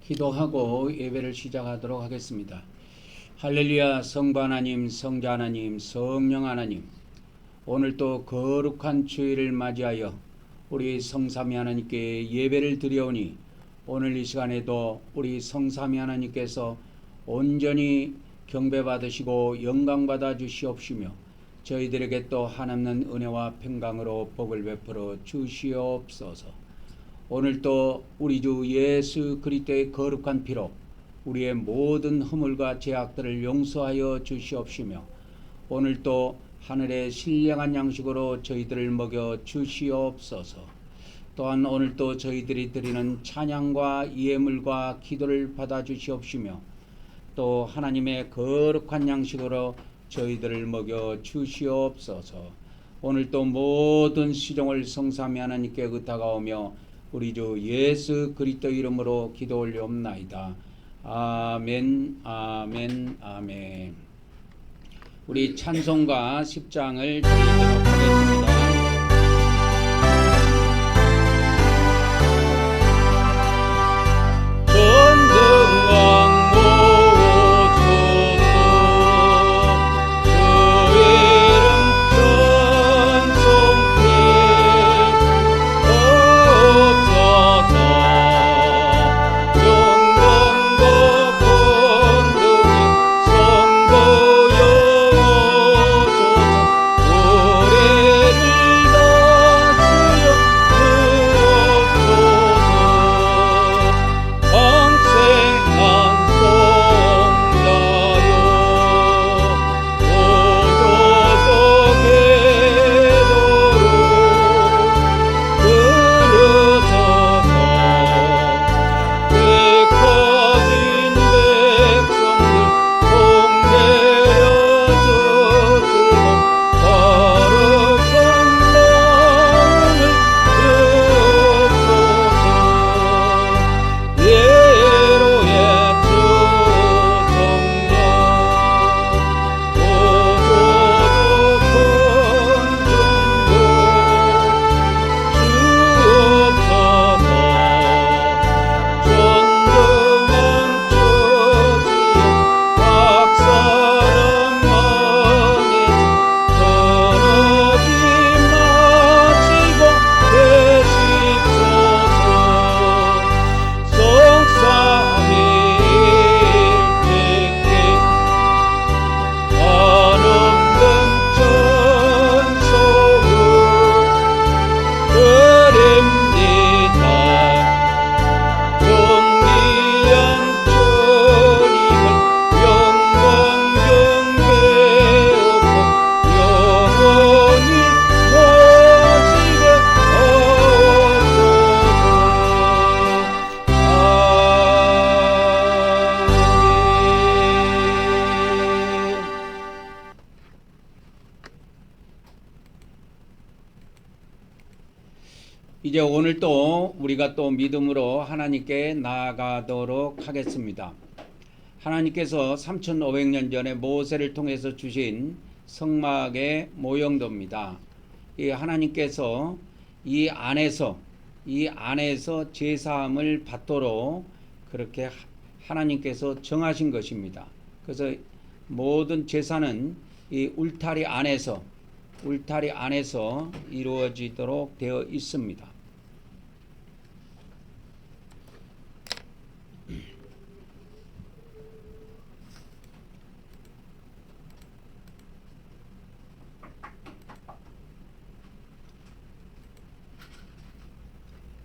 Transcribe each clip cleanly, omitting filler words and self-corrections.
기도하고 예배를 시작하도록 하겠습니다. 할렐루야. 성부 하나님, 성자 하나님, 성령 하나님, 오늘 또 거룩한 주일을 맞이하여 우리 성삼위 하나님께 예배를 드려오니 오늘 이 시간에도 우리 성삼위 하나님께서 온전히 경배받으시고 영광받아 주시옵시며 저희들에게 또 한없는 은혜와 평강으로 복을 베풀어 주시옵소서. 오늘 또 우리 주 예수 그리스도의 거룩한 피로 우리의 모든 허물과 죄악들을 용서하여 주시옵시며 오늘 또 하늘의 신령한 양식으로 저희들을 먹여 주시옵소서. 또한 오늘 또 저희들이 드리는 찬양과 예물과 기도를 받아 주시옵시며 또 하나님의 거룩한 양식으로 저희들을 먹여 주시옵소서. 오늘 또 모든 시종을 성삼위 하나님께 의탁하오며 우리 주 예수 그리스도 이름으로 기도 올리옵나이다. 아멘, 아멘, 아멘. 우리 찬송가 10장을 드리도록 하겠습니다. 이제 오늘 또 우리가 또 믿음으로 하나님께 나아가도록 하겠습니다. 하나님께서 3500년 전에 모세를 통해서 주신 성막의 모형도입니다. 이 하나님께서 이 안에서 제사함을 받도록 그렇게 하나님께서 정하신 것입니다. 그래서 모든 제사는 이 울타리 안에서 이루어지도록 되어 있습니다.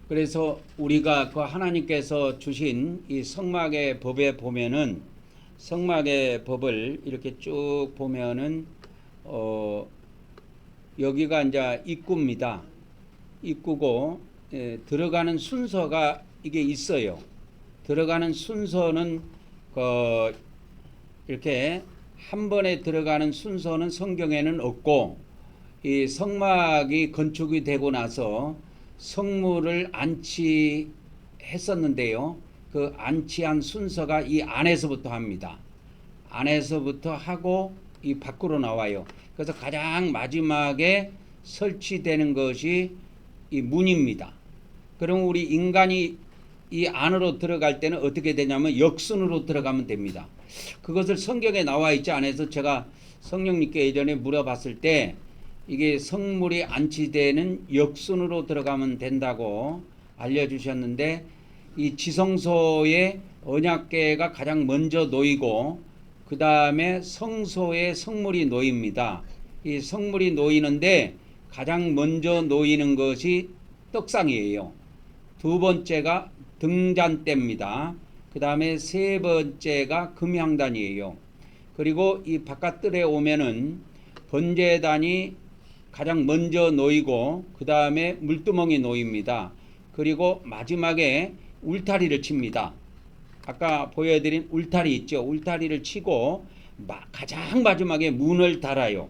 그래서 우리가 그 하나님께서 주신 이 성막의 법에 보면은 성막의 법을 이렇게 쭉 보면은 여기가 이제 입구입니다. 입구고 들어가는 순서가 이게 있어요. 들어가는 순서는 이렇게 한 번에 들어가는 순서는 성경에는 없고 이 성막이 건축이 되고 나서 성물을 안치했었는데요. 그 안치한 순서가 이 안에서부터 합니다. 안에서부터 하고 이 밖으로 나와요. 그래서 가장 마지막에 설치되는 것이 이 문입니다. 그럼 우리 인간이 이 안으로 들어갈 때는 어떻게 되냐면 역순으로 들어가면 됩니다. 그것을 성경에 나와 있지 않아서 제가 성령님께 예전에 물어봤을 때 이게 성물이 안치되는 역순으로 들어가면 된다고 알려주셨는데, 이 지성소에 언약궤가 가장 먼저 놓이고 그 다음에 성소에 성물이 놓입니다. 이 성물이 놓이는데 가장 먼저 놓이는 것이 떡상이에요. 두 번째가 등잔대입니다. 그 다음에 세 번째가 금향단이에요. 그리고 이 바깥뜰에 오면은 번제단이 가장 먼저 놓이고 그 다음에 물두멍이 놓입니다. 그리고 마지막에 울타리를 칩니다. 아까 보여드린 울타리 있죠. 울타리를 치고 가장 마지막에 문을 달아요.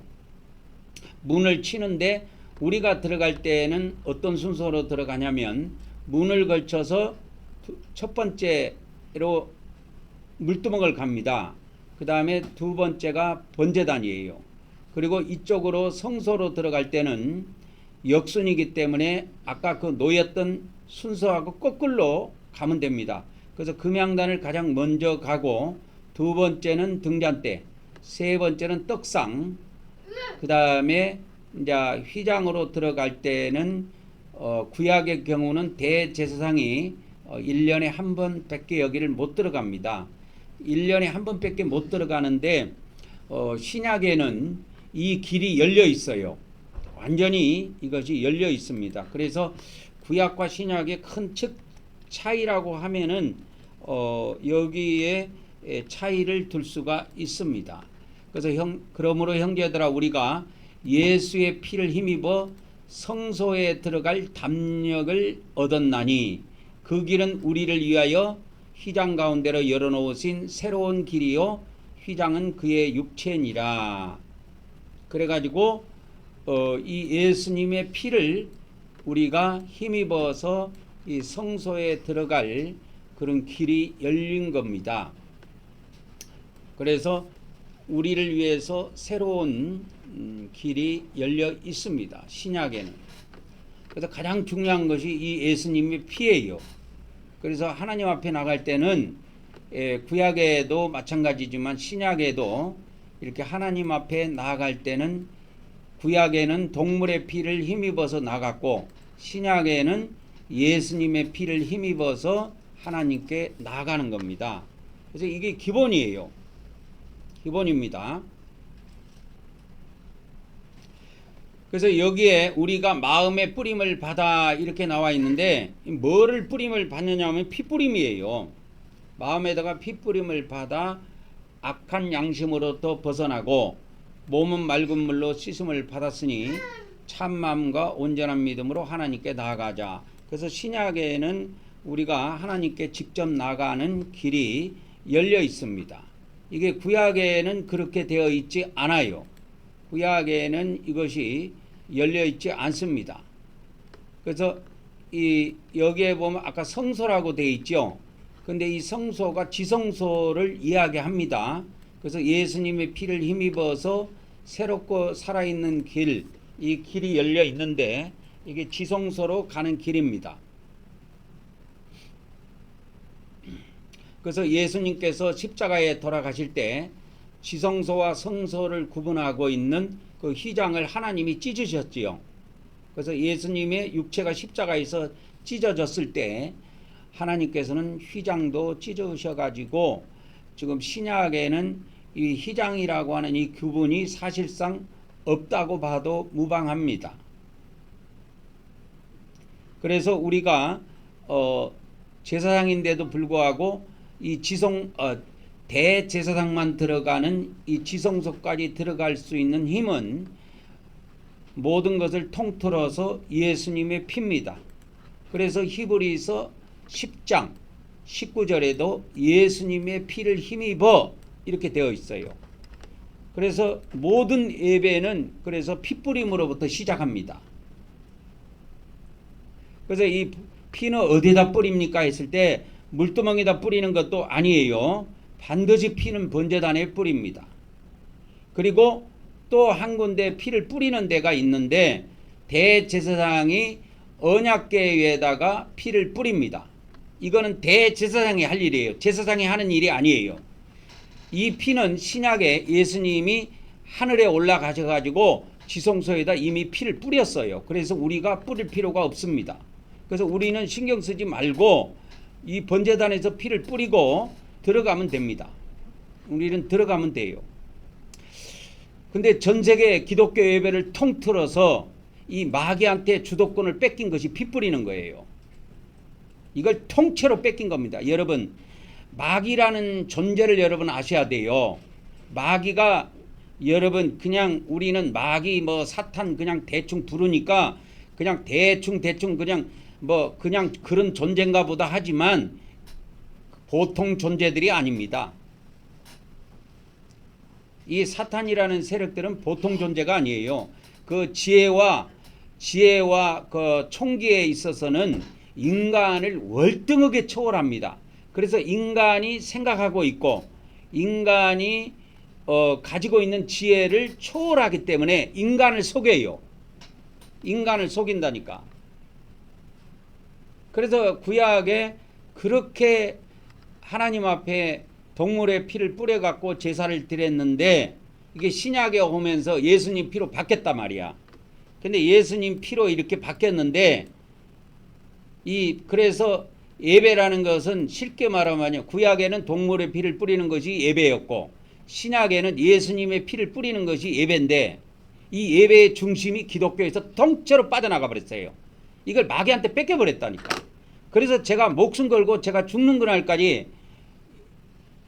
문을 치는데 우리가 들어갈 때는 어떤 순서로 들어가냐면 문을 걸쳐서 첫 번째로 물두멍을 갑니다. 그 다음에 두 번째가 번제단이에요. 그리고 이쪽으로 성소로 들어갈 때는 역순이기 때문에 아까 그 놓였던 순서하고 거꾸로 가면 됩니다. 그래서 금향단을 가장 먼저 가고 두 번째는 등잔대, 세 번째는 떡상, 그 다음에 이제 휘장으로 들어갈 때는 구약의 경우는 대제사장이 1년에 한 번밖에 여기를 못 들어갑니다. 1년에 한 번밖에 못 들어가는데 신약에는 이 길이 열려 있어요. 완전히 이것이 열려 있습니다. 그래서 구약과 신약의 큰 차이라고 하면은 여기에 차이를 둘 수가 있습니다. 그래서 그러므로 형제들아, 우리가 예수의 피를 힘입어 성소에 들어갈 담력을 얻었나니 그 길은 우리를 위하여 휘장 가운데로 열어놓으신 새로운 길이요 휘장은 그의 육체니라. 그래가지고 이 예수님의 피를 우리가 힘입어서 이 성소에 들어갈 그런 길이 열린 겁니다. 그래서 우리를 위해서 새로운 길이 열려 있습니다. 신약에는. 그래서 가장 중요한 것이 이 예수님의 피예요. 그래서 하나님 앞에 나갈 때는 구약에도 마찬가지지만 신약에도 이렇게 하나님 앞에 나아갈 때는 구약에는 동물의 피를 힘입어서 나갔고 신약에는 예수님의 피를 힘입어서 하나님께 나아가는 겁니다. 그래서 이게 기본이에요. 기본입니다. 그래서 여기에 우리가 마음의 뿌림을 받아 이렇게 나와 있는데 뭐를 뿌림을 받느냐 하면 피뿌림이에요. 마음에다가 피뿌림을 받아 악한 양심으로부터 벗어나고 몸은 맑은 물로 씻음을 받았으니 참마음과 온전한 믿음으로 하나님께 나아가자. 그래서 신약에는 우리가 하나님께 직접 나가는 길이 열려 있습니다. 이게 구약에는 그렇게 되어 있지 않아요. 구약에는 이것이 열려 있지 않습니다. 그래서 여기에 보면 아까 성소라고 되어 있죠. 근데 이 성소가 지성소를 이야기합니다. 그래서 예수님의 피를 힘입어서 새롭고 살아있는 길, 이 길이 열려 있는데 이게 지성소로 가는 길입니다. 그래서 예수님께서 십자가에 돌아가실 때 지성소와 성소를 구분하고 있는 그 휘장을 하나님이 찢으셨지요. 그래서 예수님의 육체가 십자가에서 찢어졌을 때 하나님께서는 휘장도 찢으셔가지고 지금 신약에는 이 휘장이라고 하는 이 구분이 사실상 없다고 봐도 무방합니다. 그래서 우리가 제사장인데도 불구하고 이 대제사장만 들어가는 이 지성소까지 들어갈 수 있는 힘은 모든 것을 통틀어서 예수님의 피입니다. 그래서 히브리서 10장 19절에도 예수님의 피를 힘입어 이렇게 되어 있어요. 그래서 모든 예배는 그래서 피뿌림으로부터 시작합니다. 그래서 이 피는 어디다 뿌립니까 했을 때 물두멍에다 뿌리는 것도 아니에요. 반드시 피는 번제단에 뿌립니다. 그리고 또 한 군데 피를 뿌리는 데가 있는데 대제사장이 언약궤 위에다가 피를 뿌립니다. 이거는 대제사장이 할 일이에요. 제사장이 하는 일이 아니에요. 이 피는 신약에 예수님이 하늘에 올라가셔가지고 지성소에다 이미 피를 뿌렸어요. 그래서 우리가 뿌릴 필요가 없습니다. 그래서 우리는 신경 쓰지 말고 이 번제단에서 피를 뿌리고 들어가면 됩니다. 우리는 들어가면 돼요. 근데 전 세계 기독교 예배를 통틀어서 이 마귀한테 주도권을 뺏긴 것이 피 뿌리는 거예요. 이걸 통째로 뺏긴 겁니다. 여러분, 마귀라는 존재를 여러분 아셔야 돼요. 마귀가 여러분 그냥 우리는 마귀 뭐 사탄 그냥 대충 부르니까 그냥 대충 그냥 뭐 그냥 그런 존재인가 보다 하지만 보통 존재들이 아닙니다. 이 사탄이라는 세력들은 보통 존재가 아니에요. 그 지혜와 그 총기에 있어서는 인간을 월등하게 초월합니다. 그래서 인간이 생각하고 있고 인간이 가지고 있는 지혜를 초월하기 때문에 인간을 속여요. 인간을 속인다니까. 그래서 구약에 그렇게 하나님 앞에 동물의 피를 뿌려갖고 제사를 드렸는데 이게 신약에 오면서 예수님 피로 바뀌었단 말이야. 근데 예수님 피로 이렇게 바뀌었는데 그래서 예배라는 것은 쉽게 말하면 구약에는 동물의 피를 뿌리는 것이 예배였고 신약에는 예수님의 피를 뿌리는 것이 예배인데 이 예배의 중심이 기독교에서 통째로 빠져나가 버렸어요. 이걸 마귀한테 뺏겨버렸다니까. 그래서 제가 목숨 걸고 제가 죽는 그날까지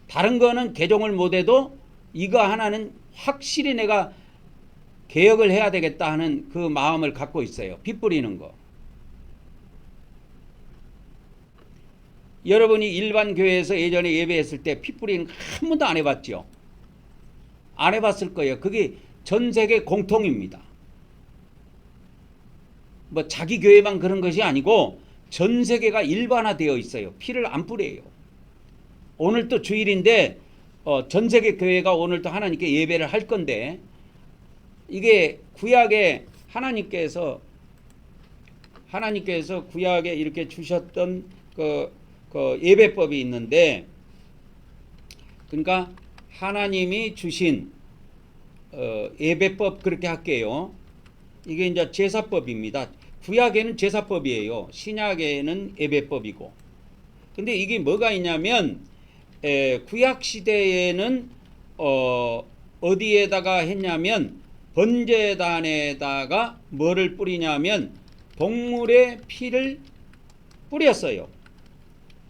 다른 거는 개종을 못해도 이거 하나는 확실히 내가 개혁을 해야 되겠다 하는 그 마음을 갖고 있어요. 피 뿌리는 거. 여러분이 일반 교회에서 예전에 예배했을 때 피 뿌리는 거 한 번도 안 해봤죠? 안 해봤을 거예요. 그게 전 세계 공통입니다. 뭐 자기 교회만 그런 것이 아니고 전 세계가 일반화되어 있어요. 피를 안 뿌려요. 오늘 또 주일인데 전 세계 교회가 오늘 또 하나님께 예배를 할 건데 이게 구약에 하나님께서 구약에 이렇게 주셨던 그 예배법이 있는데 그러니까 하나님이 주신 예배법 그렇게 할게요. 이게 이제 제사법입니다. 구약에는 제사법이에요. 신약에는 예배법이고. 근데 이게 뭐가 있냐면 구약 시대에는 어디에다가 했냐면 번제단에다가 뭐를 뿌리냐면 동물의 피를 뿌렸어요.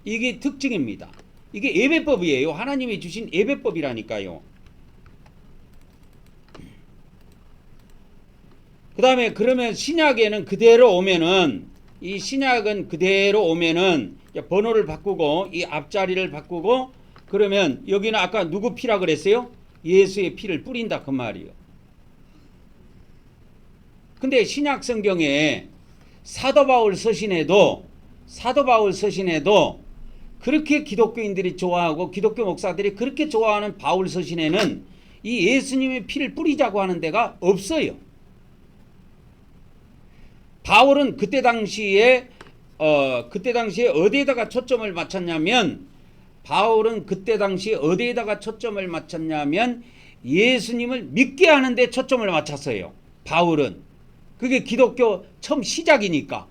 이게 특징입니다. 이게 예배법이에요. 하나님이 주신 예배법이라니까요. 그 다음에 그러면 신약에는 그대로 오면은 이 신약은 그대로 오면은 번호를 바꾸고 이 앞자리를 바꾸고 그러면 여기는 아까 누구 피라 그랬어요? 예수의 피를 뿌린다 그 말이에요. 근데 신약 성경에 사도 바울 서신에도 그렇게 기독교인들이 좋아하고 기독교 목사들이 그렇게 좋아하는 바울 서신에는 이 예수님의 피를 뿌리자고 하는 데가 없어요. 바울은 그때 당시에 어디에다가 초점을 맞췄냐면 예수님을 믿게 하는데 초점을 맞췄어요. 바울은 그게 기독교 처음 시작이니까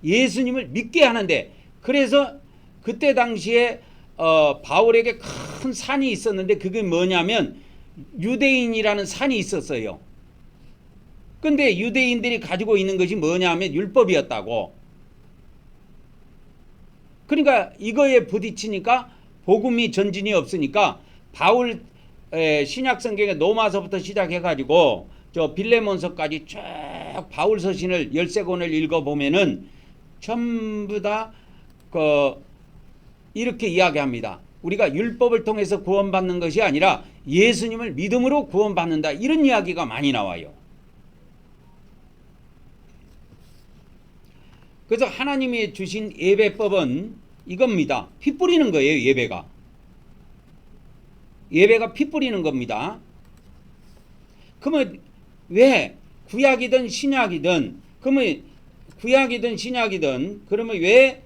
예수님을 믿게 하는데 그래서 그때 당시에 바울에게 큰 산이 있었는데 그게 뭐냐면 유대인이라는 산이 있었어요. 근데 유대인들이 가지고 있는 것이 뭐냐면 율법이었다고. 그러니까 이거에 부딪히니까 복음이 전진이 없으니까 바울 신약 성경의 로마서부터 시작해가지고 저 빌레몬서까지 쭉 바울 서신을 13권을 읽어보면은 전부 다 이렇게 이야기합니다. 우리가 율법을 통해서 구원받는 것이 아니라 예수님을 믿음으로 구원받는다. 이런 이야기가 많이 나와요. 그래서 하나님이 주신 예배법은 이겁니다. 피 뿌리는 거예요. 예배가 피 뿌리는 겁니다. 그러면 왜 구약이든 신약이든 그러면 왜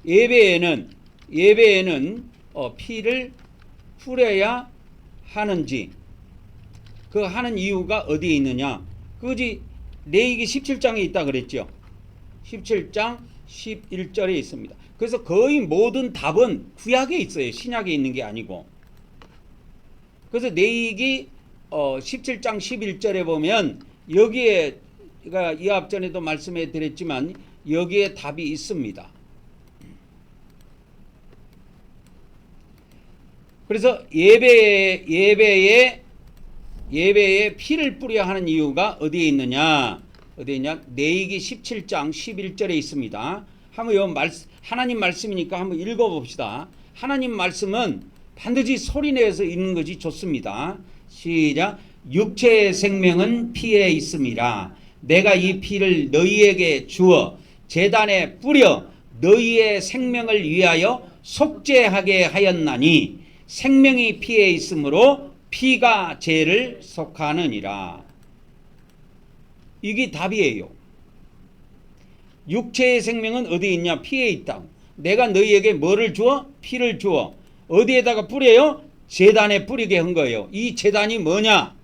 예배에는 피를 뿌려야 하는지, 그 하는 이유가 어디에 있느냐? 그것이 레위기 17장에 있다 그랬죠. 17장 11절에 있습니다. 그래서 거의 모든 답은 구약에 있어요. 신약에 있는 게 아니고. 그래서 레위기 17장 11절에 보면 여기에 제가 이 앞전에도 말씀해 드렸지만 여기에 답이 있습니다. 그래서 예배에 피를 뿌려 하는 이유가 어디에 있느냐? 레위기 17장 11절에 있습니다. 한번 하나님 말씀이니까 한번 읽어봅시다. 하나님 말씀은 반드시 소리내서 읽는 것이 좋습니다. 시작. 육체의 생명은 피에 있음이라. 내가 이 피를 너희에게 주어 제단에 뿌려 너희의 생명을 위하여 속죄하게 하였나니 생명이 피에 있으므로 피가 죄를 속하느니라. 이게 답이에요. 육체의 생명은 어디에 있냐? 피에 있다. 내가 너희에게 뭐를 주어? 피를 주어. 어디에다가 뿌려요? 제단에 뿌리게 한 거예요. 이 제단이 뭐냐?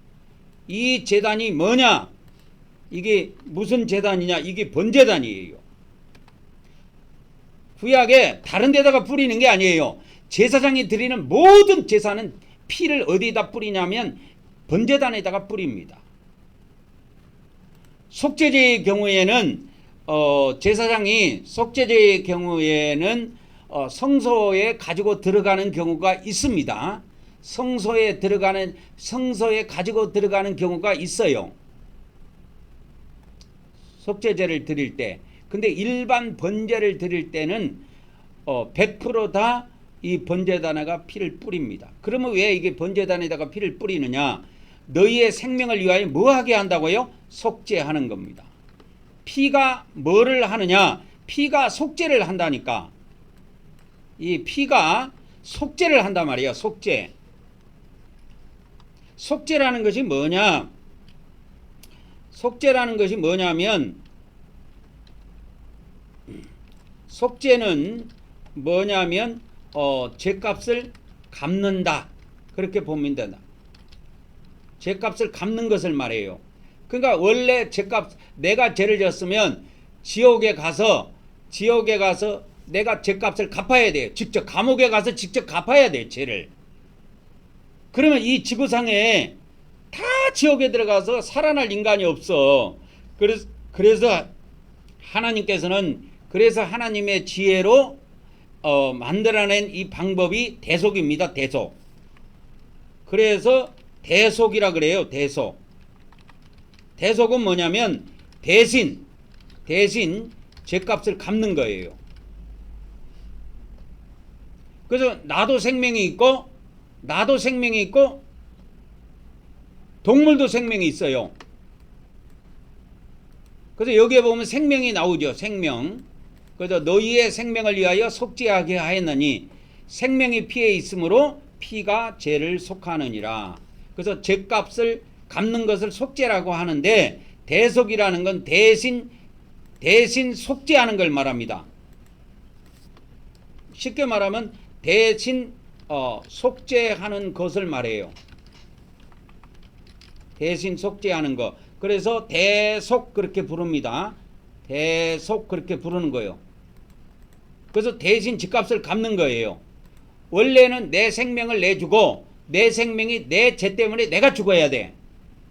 이게 무슨 제단이냐? 이게 번제단이에요. 구약에 다른 데다가 뿌리는 게 아니에요. 제사장이 드리는 모든 제사는 피를 어디에다 뿌리냐면 번제단에다가 뿌립니다. 속죄제의 경우에는 제사장이 속죄제의 경우에는 성소에 가지고 들어가는 경우가 있습니다. 성소에 가지고 들어가는 경우가 있어요. 속죄제를 드릴 때. 근데 일반 번제를 드릴 때는 100% 다 이 번제단에다가 피를 뿌립니다. 그러면 왜 이게 번제단에다가 피를 뿌리느냐? 너희의 생명을 위하여 뭐 하게 한다고요? 속죄하는 겁니다. 피가 뭐를 하느냐? 피가 속죄를 한다니까. 이 피가 속죄를 한단 말이에요. 속죄. 속죄라는 것이 뭐냐? 속죄라는 것이 뭐냐면 속죄는 뭐냐면 죄값을 갚는다. 그렇게 보면 된다. 죄값을 갚는 것을 말해요. 그러니까 원래 죄값, 내가 죄를 졌으면 지옥에 가서 내가 죄값을 갚아야 돼요. 직접 감옥에 가서 직접 갚아야 돼요. 죄를. 그러면 이 지구상에 다 지옥에 들어가서 살아날 인간이 없어. 그래서 하나님의 지혜로 만들어낸 이 방법이 대속입니다. 대속. 그래서 대속이라 그래요. 대속. 대속은 뭐냐면 대신 죄값을 갚는 거예요. 그래서 나도 생명이 있고 동물도 생명이 있어요. 그래서 여기에 보면 생명이 나오죠. 생명. 그래서 너희의 생명을 위하여 속죄하게 하였느니 생명이 피에 있으므로 피가 죄를 속하느니라. 그래서 죄값을 갚는 것을 속죄라고 하는데 대속이라는 건 대신 속죄하는 걸 말합니다. 쉽게 말하면 대신 속죄하는 것을 말해요. 대신 속죄하는 것. 그래서 대속 그렇게 부릅니다. 대속 그렇게 부르는 거예요. 그래서 대신 집값을 갚는 거예요. 원래는 내 생명을 내주고 내 생명이 내 죄 때문에 내가 죽어야 돼.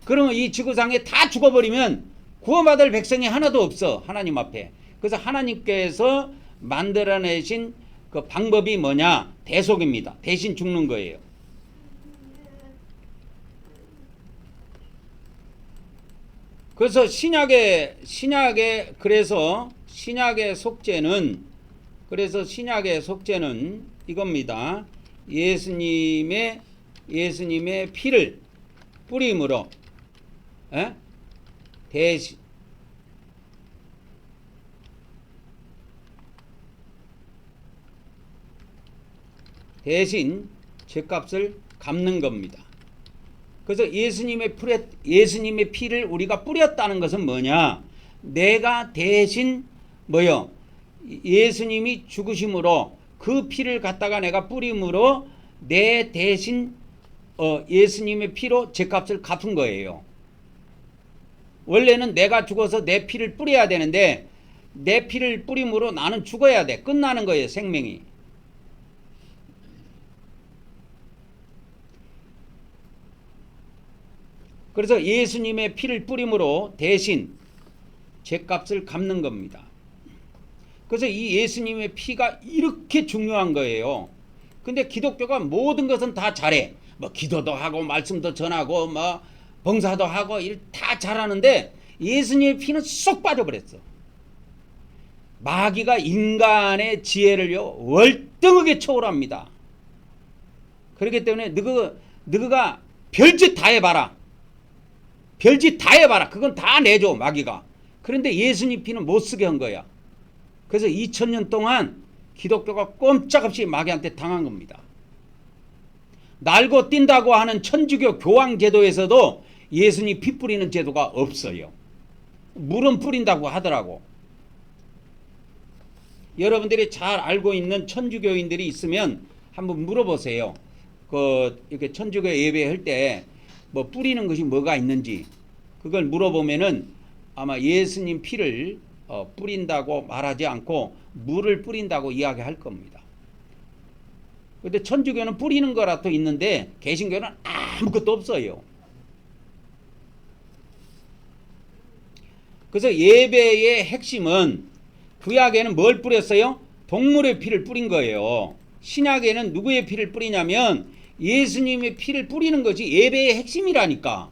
그러면 이 지구상에 다 죽어버리면 구원받을 백성이 하나도 없어. 하나님 앞에. 그래서 하나님께서 만들어내신 그 방법이 뭐냐? 대속입니다. 대신 죽는 거예요. 그래서 신약의 속죄는 이겁니다. 예수님의 피를 뿌림으로 대신 죄값을 갚는 겁니다. 그래서 예수님의 피를 우리가 뿌렸다는 것은 뭐냐? 내가 대신 예수님이 죽으심으로 그 피를 갖다가 내가 뿌림으로 내 대신 예수님의 피로 죗값을 갚은 거예요. 원래는 내가 죽어서 내 피를 뿌려야 되는데 내 피를 뿌림으로 나는 죽어야 돼. 끝나는 거예요, 생명이. 그래서 예수님의 피를 뿌림으로 대신 죗값을 갚는 겁니다. 그래서 이 예수님의 피가 이렇게 중요한 거예요. 근데 기독교가 모든 것은 다 잘해. 뭐 기도도 하고 말씀도 전하고 뭐 봉사도 하고 다 잘하는데 예수님의 피는 쏙 빠져버렸어. 마귀가 인간의 지혜를요 월등하게 초월합니다. 그렇기 때문에 너가 별짓 다 해봐라. 별짓 다 해봐라. 그건 다 내줘 마귀가. 그런데 예수님 피는 못쓰게 한 거야. 그래서 2000년 동안 기독교가 꼼짝없이 마귀한테 당한 겁니다. 날고 뛴다고 하는 천주교 교황제도에서도 예수님 피 뿌리는 제도가 없어요. 물은 뿌린다고 하더라고. 여러분들이 잘 알고 있는 천주교인들이 있으면 한번 물어보세요. 이렇게 천주교 예배할 때 뭐 뿌리는 것이 뭐가 있는지 그걸 물어보면은 아마 예수님 피를 뿌린다고 말하지 않고 물을 뿌린다고 이야기할 겁니다. 근데 천주교는 뿌리는 거라도 있는데 개신교는 아무것도 없어요. 그래서 예배의 핵심은 구약에는 뭘 뿌렸어요? 동물의 피를 뿌린 거예요. 신약에는 누구의 피를 뿌리냐면 예수님의 피를 뿌리는 것이 예배의 핵심이라니까.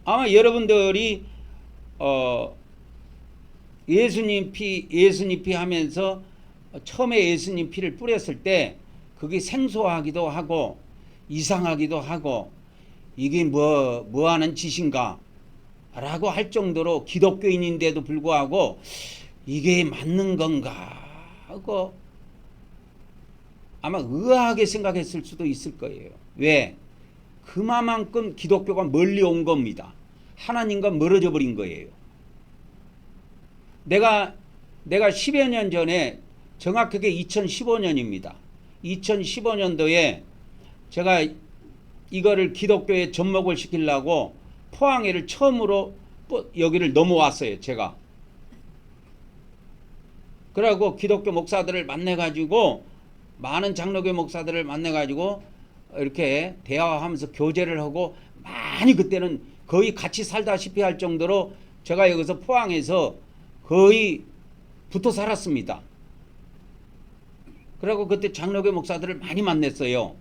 아마 여러분들이 예수님 피 하면서 처음에 예수님 피를 뿌렸을 때 그게 생소하기도 하고 이상하기도 하고 이게 뭐 하는 짓인가 라고 할 정도로 기독교인인데도 불구하고 이게 맞는 건가 하고 아마 의아하게 생각했을 수도 있을 거예요. 왜? 그만큼 기독교가 멀리 온 겁니다. 하나님과 멀어져 버린 거예요. 내가 10여 년 전에 정확하게 2015년입니다. 2015년도에 제가 이거를 기독교에 접목을 시키려고 포항에를 처음으로 여기를 넘어왔어요. 제가. 그러고 기독교 목사들을 만나가지고 많은 장로교 목사들을 만나가지고 이렇게 대화하면서 교제를 하고 많이 그때는 거의 같이 살다시피 할 정도로 제가 여기서 포항에서 거의 붙어 살았습니다. 그리고 그때 장로교 목사들을 많이 만났어요.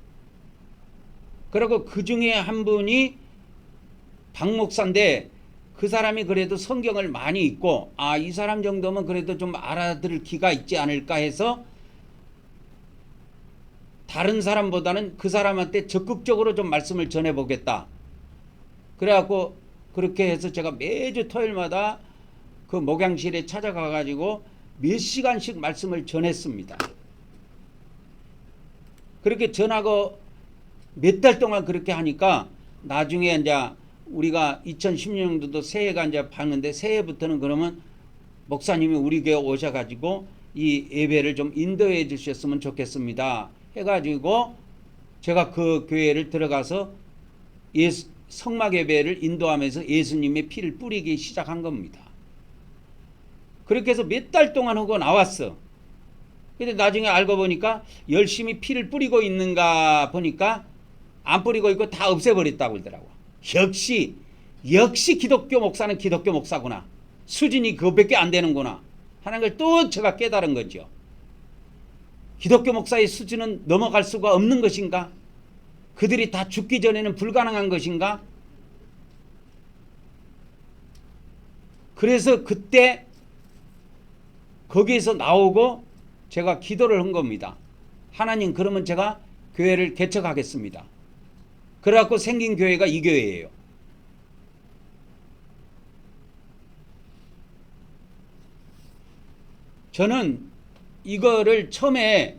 그리고 그 중에 한 분이 박 목사인데 그 사람이 그래도 성경을 많이 읽고 이 사람 정도면 그래도 좀 알아들을 기가 있지 않을까 해서 다른 사람보다는 그 사람한테 적극적으로 좀 말씀을 전해보겠다. 그래갖고 그렇게 해서 제가 매주 토요일마다 그 목양실에 찾아가가지고 몇 시간씩 말씀을 전했습니다. 그렇게 전하고 몇 달 동안 그렇게 하니까 나중에 이제 우리가 2016년도도 새해가 이제 봤는데 새해부터는 그러면 목사님이 우리 교회 오셔가지고 이 예배를 좀 인도해 주셨으면 좋겠습니다. 해가지고 제가 그 교회를 들어가서 성막 예배를 인도하면서 예수님의 피를 뿌리기 시작한 겁니다. 그렇게 해서 몇 달 동안 하고 나왔어. 근데 나중에 알고 보니까 열심히 피를 뿌리고 있는가 보니까 안 뿌리고 있고 다 없애버렸다고 그러더라고. 역시 기독교 목사는 기독교 목사구나. 수준이 그것밖에 안 되는구나 하는 걸 또 제가 깨달은 거죠. 기독교 목사의 수준은 넘어갈 수가 없는 것인가? 그들이 다 죽기 전에는 불가능한 것인가? 그래서 그때 거기에서 나오고 제가 기도를 한 겁니다. 하나님, 그러면 제가 교회를 개척하겠습니다. 그래갖고 생긴 교회가 이 교회예요. 저는 이거를 처음에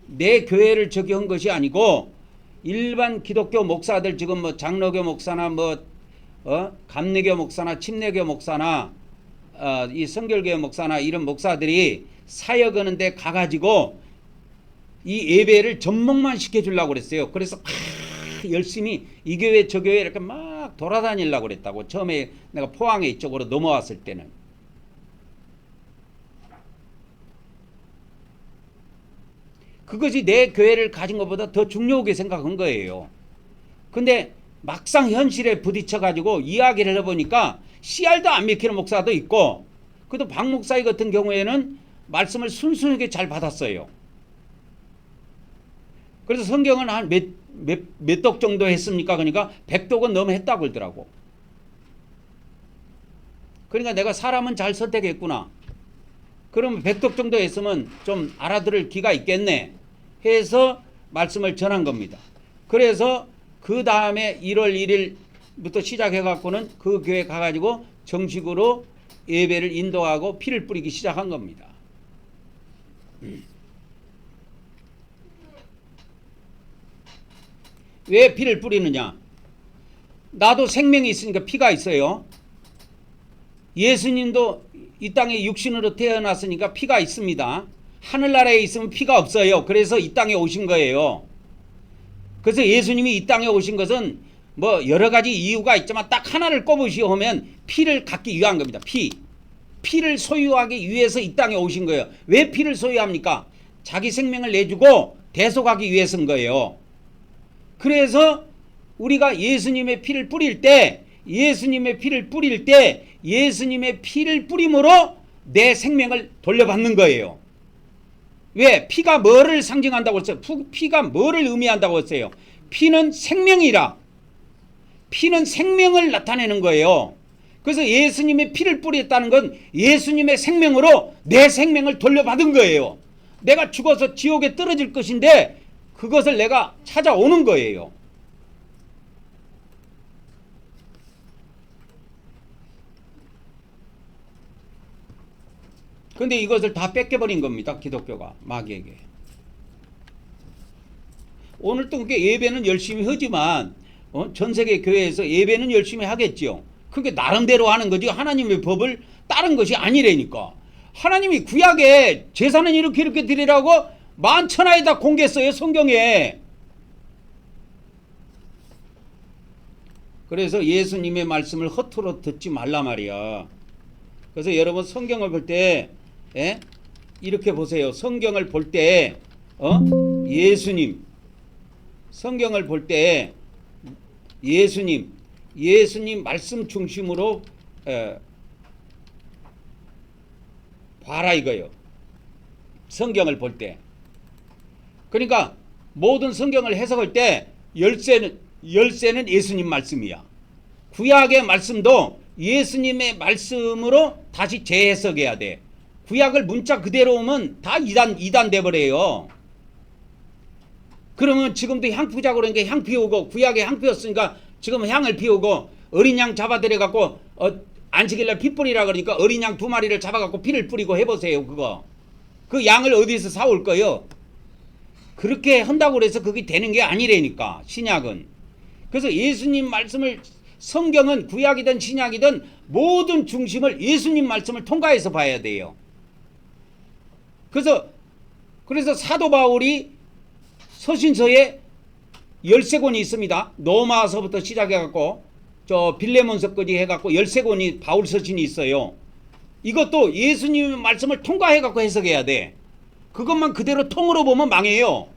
내 교회를 적용한 것이 아니고 일반 기독교 목사들 지금 뭐 장로교 목사나 감리교 목사나 침례교 목사나 이 성결교회 목사나 이런 목사들이 사역하는데 가가지고 이 예배를 접목만 시켜주려고 그랬어요. 그래서 열심히 이 교회 저 교회 이렇게 막 돌아다니려고 그랬다고. 처음에 내가 포항에 이쪽으로 넘어왔을 때는. 그것이 내 교회를 가진 것보다 더 중요하게 생각한 거예요. 근데 막상 현실에 부딪혀가지고 이야기를 해보니까 씨알도 안 먹히는 목사도 있고, 그래도 박 목사님 같은 경우에는 말씀을 순수하게 잘 받았어요. 그래서 성경은 한 몇 독 정도 했습니까? 그러니까 100독은 넘어 했다고 그러더라고. 그러니까 내가 사람은 잘 선택했구나. 그러면 100독 정도 했으면 좀 알아들을 기가 있겠네 해서 말씀을 전한 겁니다. 그래서 그 다음에 1월 1일부터 시작해갖고는 그 교회 가가지고 정식으로 예배를 인도하고 피를 뿌리기 시작한 겁니다. 왜 피를 뿌리느냐? 나도 생명이 있으니까 피가 있어요. 예수님도 이 땅에 육신으로 태어났으니까 피가 있습니다. 하늘나라에 있으면 피가 없어요. 그래서 이 땅에 오신 거예요. 그래서 예수님이 이 땅에 오신 것은 뭐 여러 가지 이유가 있지만 딱 하나를 꼽으시오 하면 피를 갖기 위한 겁니다. 피를 소유하기 위해서 이 땅에 오신 거예요. 왜 피를 소유합니까? 자기 생명을 내주고 대속하기 위해서인 거예요. 그래서 우리가 예수님의 피를 뿌릴 때 예수님의 피를 뿌림으로 내 생명을 돌려받는 거예요. 왜? 피가 뭐를 상징한다고 했어요? 피가 뭐를 의미한다고 했어요? 피는 생명이라. 피는 생명을 나타내는 거예요. 그래서 예수님의 피를 뿌렸다는 건 예수님의 생명으로 내 생명을 돌려받은 거예요. 내가 죽어서 지옥에 떨어질 것인데 그것을 내가 찾아오는 거예요. 근데 이것을 다 뺏겨버린 겁니다. 기독교가 마귀에게. 오늘도 그게 예배는 열심히 하지만 전 세계 교회에서 예배는 열심히 하겠지요. 그게 나름대로 하는 거지 하나님의 법을 따른 것이 아니라니까. 하나님이 구약에 제사는 이렇게 드리라고 만천하에다 공개했어요. 성경에. 그래서 예수님의 말씀을 허투루 듣지 말라 말이야. 그래서 여러분 성경을 볼 때 이렇게 보세요. 성경을 볼 때 성경을 볼 때 예수님 말씀 중심으로 봐라 이거예요. 성경을 볼 때. 그러니까 모든 성경을 해석할 때 열쇠는 예수님 말씀이야. 구약의 말씀도 예수님의 말씀으로 다시 재해석해야 돼. 구약을 문자 그대로 오면 다 이단 돼버려요. 그러면 지금도 향 피우자고 그러니까 향 피우고, 구약에 향 피웠으니까 지금 향을 피우고, 어린 양 잡아들여갖고 안식일날 피 뿌리라 그러니까 어린 양 2마리를 잡아갖고 피를 뿌리고 해보세요. 그거 그 양을 어디서 사올 거요? 그렇게 한다고 그래서 그게 되는 게 아니라니까 신약은. 그래서 예수님 말씀을, 성경은 구약이든 신약이든 모든 중심을 예수님 말씀을 통과해서 봐야 돼요. 그래서 사도 바울이 서신서에 13권이 있습니다. 로마서부터 시작해갖고 저 빌레몬서까지 해갖고 13권이 바울 서신이 있어요. 이것도 예수님의 말씀을 통과해갖고 해석해야 돼. 그것만 그대로 통으로 보면 망해요.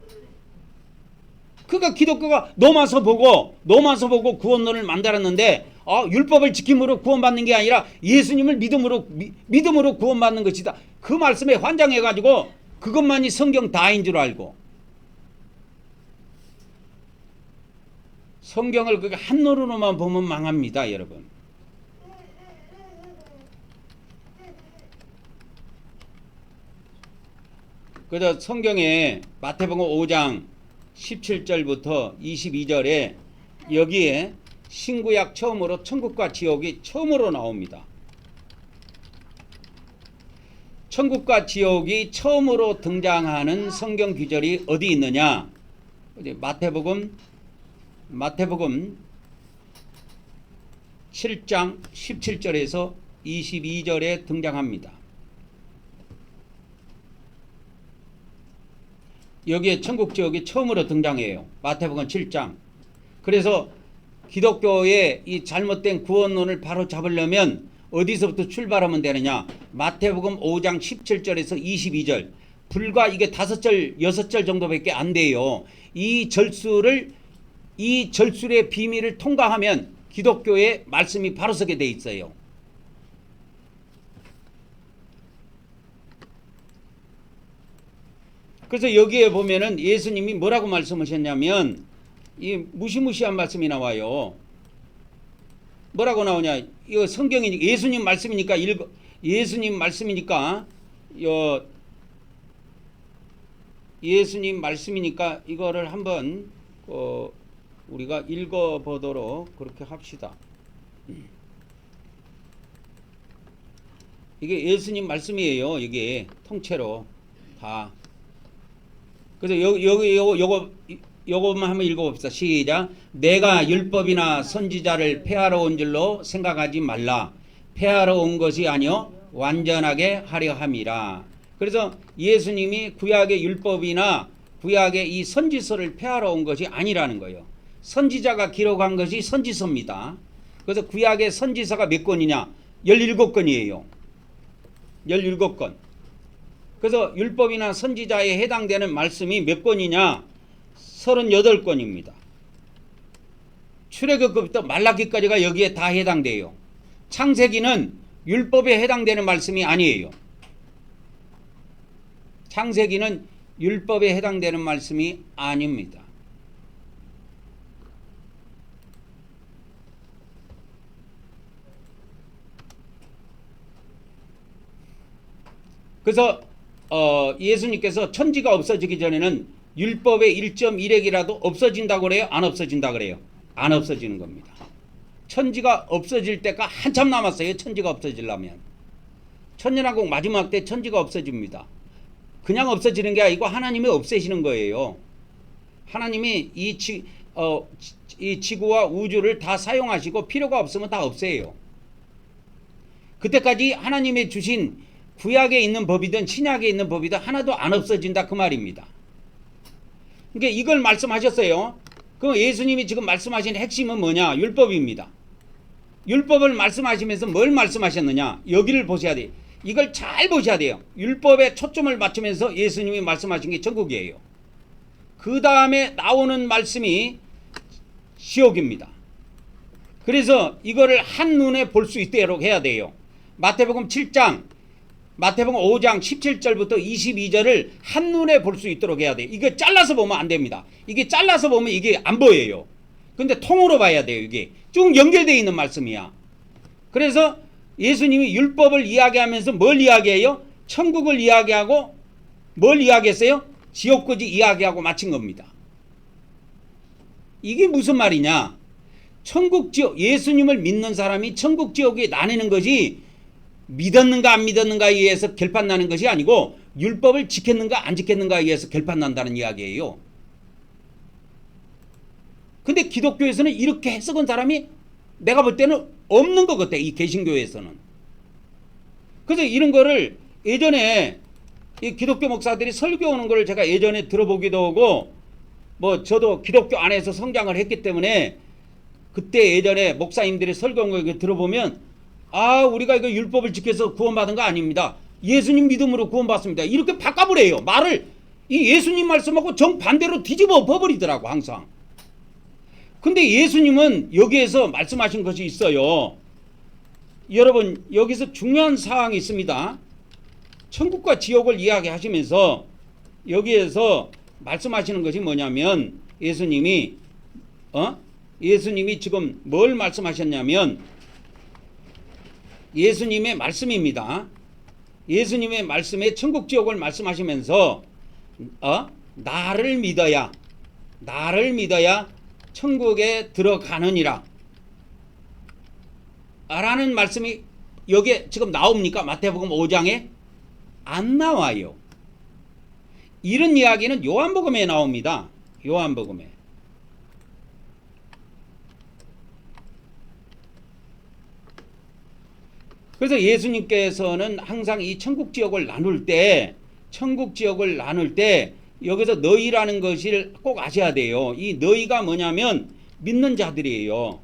그러니까 기독교가 로마서 보고 구원론을 만들었는데 율법을 지킴으로 구원받는 게 아니라 예수님을 믿음으로 구원받는 것이다. 그 말씀에 환장해가지고 그것만이 성경 다인 줄 알고 성경을 그게 한눈으로만 보면 망합니다, 여러분. 그래서 성경에 마태복음 5장 17절부터 22절에 여기에 신구약 처음으로 천국과 지옥이 처음으로 나옵니다. 천국과 지옥이 처음으로 등장하는 성경 구절이 어디 있느냐? 마태복음 7장 17절에서 22절에 등장합니다. 여기에 천국 지옥이 처음으로 등장해요. 마태복음 7장. 그래서 기독교의 이 잘못된 구원론을 바로 잡으려면 어디서부터 출발하면 되느냐? 마태복음 5장 17절에서 22절. 불과 이게 5절, 6절 정도밖에 안 돼요. 이 절술의 비밀을 통과하면 기독교의 말씀이 바로 서게 돼 있어요. 그래서 여기에 보면은 예수님이 뭐라고 말씀하셨냐면 이 무시무시한 말씀이 나와요. 뭐라고 나오냐? 이거 성경이 예수님 말씀이니까 예수님 말씀이니까 예수님 말씀이니까 이거를 한번 우리가 읽어보도록 그렇게 합시다. 이게 예수님 말씀이에요. 이게 통째로 다. 그래서 요거만 한번 읽어봅시다. 시작. 내가 율법이나 선지자를 폐하러 온 줄로 생각하지 말라. 폐하러 온 것이 아니요 완전하게 하려 함이라. 그래서 예수님이 구약의 율법이나 구약의 이 선지서를 폐하러 온 것이 아니라는 거예요. 선지자가 기록한 것이 선지서입니다. 그래서 구약의 선지서가 몇 권이냐? 17권이에요. 17권. 그래서 율법이나 선지자에 해당되는 말씀이 몇 권이냐? 38권입니다. 출애굽부터 말라기까지가 여기에 다 해당돼요. 창세기는 율법에 해당되는 말씀이 아니에요. 창세기는 율법에 해당되는 말씀이 아닙니다. 그래서 예수님께서 천지가 없어지기 전에는 율법의 1.1핵이라도 없어진다고 그래요? 안 없어진다 그래요? 안 없어지는 겁니다. 천지가 없어질 때가 한참 남았어요. 천지가 없어지려면. 천년왕국 마지막 때 천지가 없어집니다. 그냥 없어지는 게 아니고 하나님이 없애시는 거예요. 하나님이 이 지구와 우주를 다 사용하시고 필요가 없으면 다 없애요. 그때까지 하나님이 주신 구약에 있는 법이든 신약에 있는 법이든 하나도 안 없어진다 그 말입니다. 그러니까 이걸 말씀하셨어요. 그럼 예수님이 지금 말씀하신 핵심은 뭐냐? 율법입니다. 율법을 말씀하시면서 뭘 말씀하셨느냐? 여기를 보셔야 돼요. 이걸 잘 보셔야 돼요. 율법에 초점을 맞추면서 예수님이 말씀하신 게 천국이에요. 그 다음에 나오는 말씀이 지옥입니다. 그래서 이거를 한눈에 볼 수 있도록 해야 돼요. 마태복음 7장, 마태복음 5장 17절부터 22절을 한눈에 볼 수 있도록 해야 돼요. 이거 잘라서 보면 안 됩니다. 이게 잘라서 보면 이게 안 보여요. 근데 통으로 봐야 돼요. 이게 쭉 연결되어 있는 말씀이야. 그래서 예수님이 율법을 이야기하면서 뭘 이야기해요? 천국을 이야기하고 뭘 이야기했어요? 지옥까지 이야기하고 마친 겁니다. 이게 무슨 말이냐? 천국 지옥, 예수님을 믿는 사람이 천국 지옥에 나뉘는 것이 믿었는가 안 믿었는가에 의해서 결판나는 것이 아니고 율법을 지켰는가 안 지켰는가에 의해서 결판난다는 이야기예요. 근데 기독교에서는 이렇게 해석한 사람이 내가 볼 때는 없는 것 같아. 이 개신교에서는. 그래서 이런 거를 예전에 이 기독교 목사들이 설교하는 거를 제가 예전에 들어보기도 하고 뭐 저도 기독교 안에서 성장을 했기 때문에 그때 예전에 목사님들이 설교한 거 들어보면 우리가 이거 율법을 지켜서 구원받은 거 아닙니다. 예수님 믿음으로 구원받습니다. 이렇게 바꿔버려요. 말을 이 예수님 말씀하고 정반대로 뒤집어 버리더라고 항상. 근데 예수님은 여기에서 말씀하신 것이 있어요. 여러분 여기서 중요한 사항이 있습니다. 천국과 지옥을 이야기하시면서 여기에서 말씀하시는 것이 뭐냐면 예수님이 지금 뭘 말씀하셨냐면 예수님의 말씀입니다. 예수님의 말씀에 천국 지옥을 말씀하시면서 나를 믿어야 천국에 들어가느니라 라는 말씀이 여기에 지금 나옵니까? 마태복음 5장에 안 나와요. 이런 이야기는 요한복음에 나옵니다. 요한복음에. 그래서 예수님께서는 항상 이 천국 지역을 나눌 때 여기서 너희라는 것을 꼭 아셔야 돼요. 이 너희가 뭐냐면 믿는 자들이에요.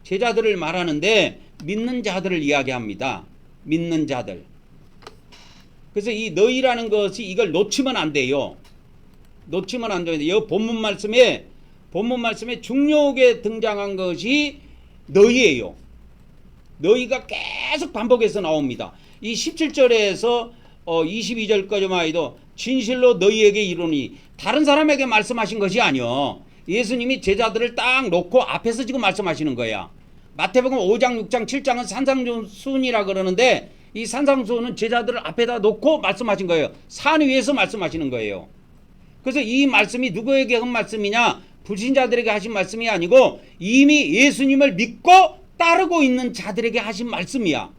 제자들을 말하는데 믿는 자들을 이야기합니다. 믿는 자들. 그래서 이 너희라는 것이 이걸 놓치면 안 돼요. 놓치면 안 됩니다. 이 본문 말씀에 중요하게 등장한 것이 너희예요. 너희가 계속 반복해서 나옵니다. 이 17절에서 22절까지만 해도 진실로 너희에게 이르노니, 다른 사람에게 말씀하신 것이 아니요. 예수님이 제자들을 딱 놓고 앞에서 지금 말씀하시는 거야. 마태복음 5장, 6장, 7장은 산상수훈이라 그러는데 이 산상수훈은 제자들을 앞에다 놓고 말씀하신 거예요. 산 위에서 말씀하시는 거예요. 그래서 이 말씀이 누구에게 한 말씀이냐? 불신자들에게 하신 말씀이 아니고 이미 예수님을 믿고 따르고 있는 자들에게 하신 말씀이야.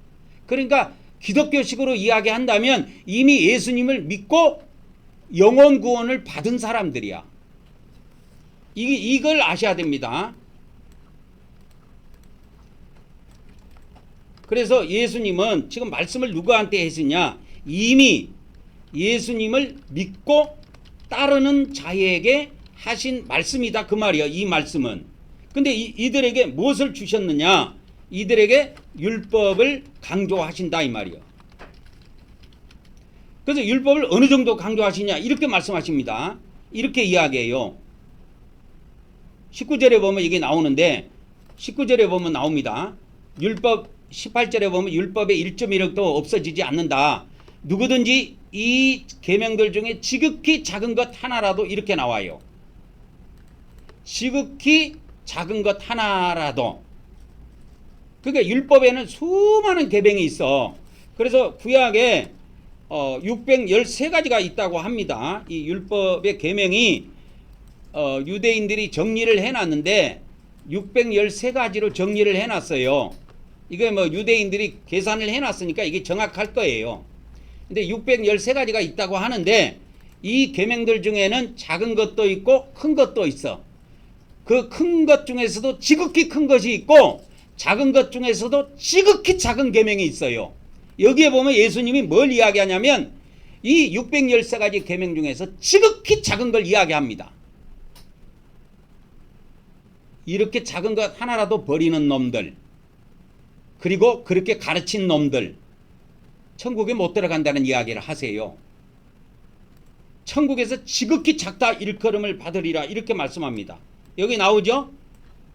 그러니까 기독교식으로 이야기한다면 이미 예수님을 믿고 영혼 구원을 받은 사람들이야. 이걸 아셔야 됩니다. 그래서 예수님은 지금 말씀을 누구한테 했으냐? 이미 예수님을 믿고 따르는 자에게 하신 말씀이다, 그 말이야. 이 말씀은. 근데 이들에게 무엇을 주셨느냐? 이들에게 율법을 강조하신다, 이 말이야. 그래서 율법을 어느 정도 강조하시냐? 이렇게 말씀하십니다. 이렇게 이야기해요. 19절에 보면 이게 나오는데 19절에 보면 나옵니다. 율법 18절에 보면 율법의 1.1획도 없어지지 않는다. 누구든지 이 계명들 중에 지극히 작은 것 하나라도, 이렇게 나와요. 지극히 작은 것 하나라도. 그러니까 율법에는 수많은 계명이 있어. 그래서 구약에 613가지가 있다고 합니다. 이 율법의 계명이 유대인들이 정리를 해놨는데 613가지로 정리를 해놨어요. 이게 뭐 유대인들이 계산을 해놨으니까 이게 정확할 거예요. 근데 613가지가 있다고 하는데 이 계명들 중에는 작은 것도 있고 큰 것도 있어. 그 큰 것 중에서도 지극히 큰 것이 있고 작은 것 중에서도 지극히 작은 계명이 있어요. 여기에 보면 예수님이 뭘 이야기하냐면 이 613가지 계명 중에서 지극히 작은 걸 이야기합니다. 이렇게 작은 것 하나라도 버리는 놈들, 그리고 그렇게 가르친 놈들 천국에 못 들어간다는 이야기를 하세요. 천국에서 지극히 작다 일컬음을 받으리라, 이렇게 말씀합니다. 여기 나오죠?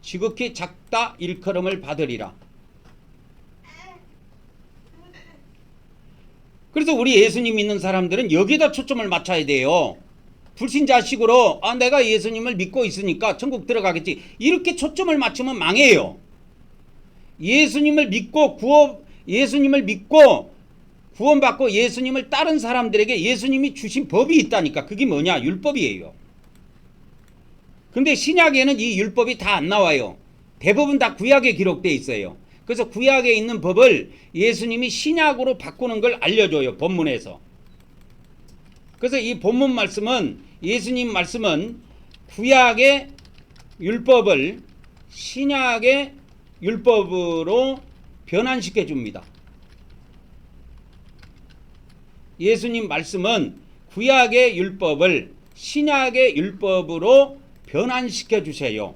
지극히 작다 일컬음을 받으리라. 그래서 우리 예수님 믿는 사람들은 여기다 초점을 맞춰야 돼요. 불신자식으로 내가 예수님을 믿고 있으니까 천국 들어가겠지, 이렇게 초점을 맞추면 망해요. 예수님을 믿고 구원받고 예수님을 따른 사람들에게 예수님이 주신 법이 있다니까. 그게 뭐냐? 율법이에요. 근데 신약에는 이 율법이 다 안 나와요. 대부분 다 구약에 기록되어 있어요. 그래서 구약에 있는 법을 예수님이 신약으로 바꾸는 걸 알려줘요, 본문에서. 그래서 이 본문 말씀은, 예수님 말씀은 구약의 율법을 신약의 율법으로 변환시켜 줍니다. 예수님 말씀은 구약의 율법을 신약의 율법으로 변환시켜 주세요.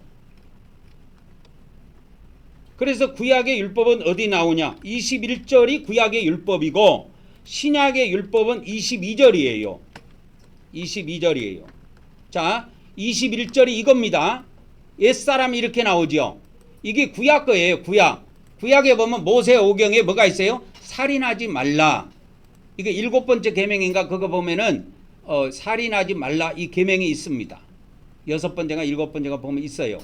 그래서 구약의 율법은 어디 나오냐? 21절이 구약의 율법이고 신약의 율법은 22절이에요. 22절이에요. 자, 21절이 이겁니다. 옛사람이 이렇게 나오죠. 이게 구약 거예요. 구약에 보면 모세오경에 뭐가 있어요? 살인하지 말라. 이게 7번째 계명인가 그거 보면은 살인하지 말라 이 계명이 있습니다. 6번째가 7번째가 보면 있어요.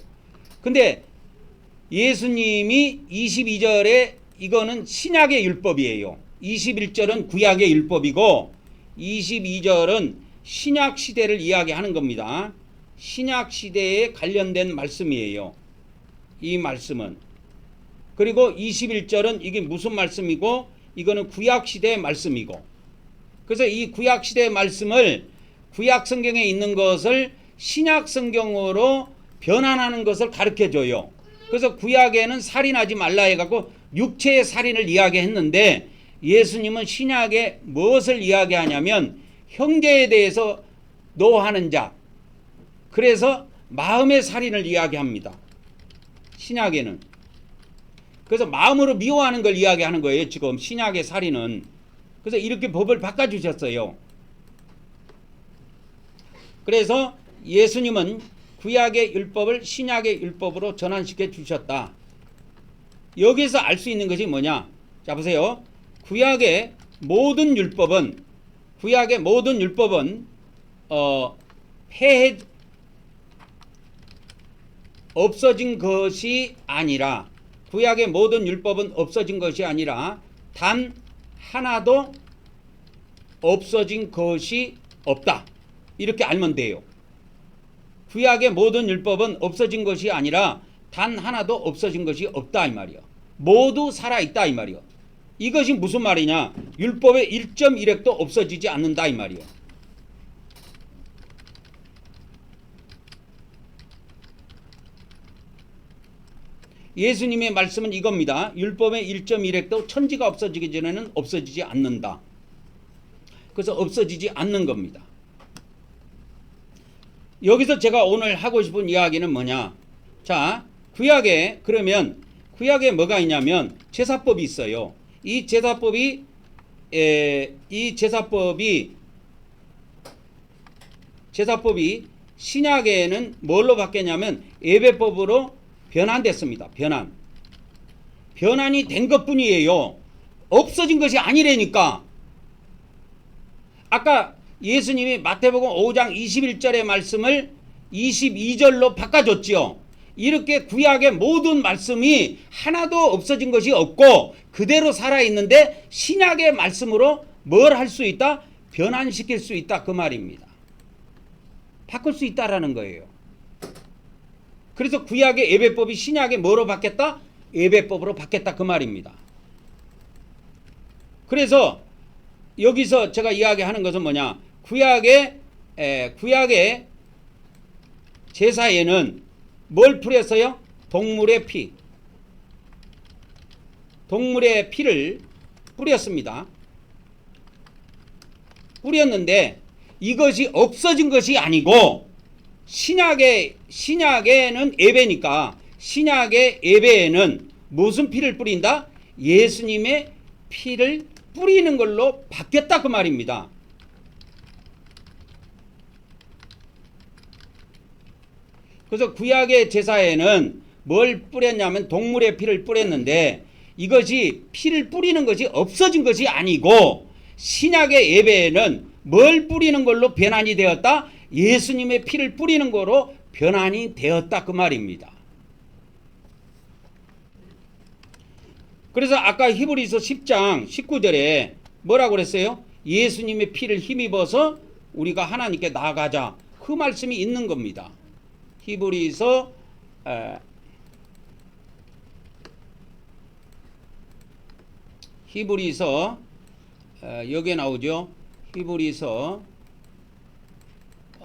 근데 예수님이 22절에 이거는 신약의 율법이에요. 21절은 구약의 율법이고 22절은 신약 시대를 이야기하는 겁니다. 신약 시대에 관련된 말씀이에요. 이 말씀은. 그리고 21절은 이게 무슨 말씀이고 이거는 구약 시대의 말씀이고. 그래서 이 구약 시대의 말씀을 구약 성경에 있는 것을 신약 성경으로 변환하는 것을 가르쳐 줘요. 그래서 구약에는 살인하지 말라 해갖고 육체의 살인을 이야기했는데 예수님은 신약에 무엇을 이야기하냐면 형제에 대해서 노하는 자, 그래서 마음의 살인을 이야기합니다. 신약에는. 그래서 마음으로 미워하는 걸 이야기하는 거예요. 지금 신약의 살인은. 그래서 이렇게 법을 바꿔주셨어요. 그래서 예수님은 구약의 율법을 신약의 율법으로 전환시켜 주셨다. 여기서 알 수 있는 것이 뭐냐? 자, 보세요. 구약의 모든 율법은 폐해 없어진 것이 아니라, 구약의 모든 율법은 없어진 것이 아니라 단 하나도 없어진 것이 없다. 이렇게 알면 돼요. 구약의 모든 율법은 없어진 것이 아니라 단 하나도 없어진 것이 없다 이 말이요. 모두 살아있다 이 말이요. 이것이 무슨 말이냐? 율법의 1.1획도 없어지지 않는다 이 말이요. 예수님의 말씀은 이겁니다. 율법의 1.1획도 천지가 없어지기 전에는 없어지지 않는다. 그래서 없어지지 않는 겁니다. 여기서 제가 오늘 하고 싶은 이야기는 뭐냐? 자, 구약에 그러면 구약에 뭐가 있냐면 제사법이 있어요. 이 제사법이 신약에는 뭘로 바뀌었냐면 예배법으로 변환됐습니다. 변환이 된 것뿐이에요. 없어진 것이 아니라니까. 아까 예수님이 마태복음 5장 21절의 말씀을 22절로 바꿔줬죠. 이렇게 구약의 모든 말씀이 하나도 없어진 것이 없고 그대로 살아있는데 신약의 말씀으로 뭘 할 수 있다? 변환시킬 수 있다 그 말입니다. 바꿀 수 있다라는 거예요. 그래서 구약의 예배법이 신약에 뭐로 바뀌었다? 예배법으로 바뀌었다 그 말입니다. 그래서 여기서 제가 이야기하는 것은 뭐냐? 구약의 제사에는 뭘 뿌렸어요? 동물의 피를 뿌렸습니다. 뿌렸는데 이것이 없어진 것이 아니고 신약에는 예배니까 신약의 예배에는 무슨 피를 뿌린다? 예수님의 피를 뿌리는 걸로 바뀌었다 그 말입니다. 그래서 구약의 제사에는 뭘 뿌렸냐면 동물의 피를 뿌렸는데 이것이 피를 뿌리는 것이 없어진 것이 아니고 신약의 예배에는 뭘 뿌리는 걸로 변환이 되었다? 예수님의 피를 뿌리는 거로 변환이 되었다 그 말입니다. 그래서 아까 히브리서 10장 19절에 뭐라고 그랬어요? 예수님의 피를 힘입어서 우리가 하나님께 나아가자 그 말씀이 있는 겁니다. 히브리서 여기에 나오죠. 히브리서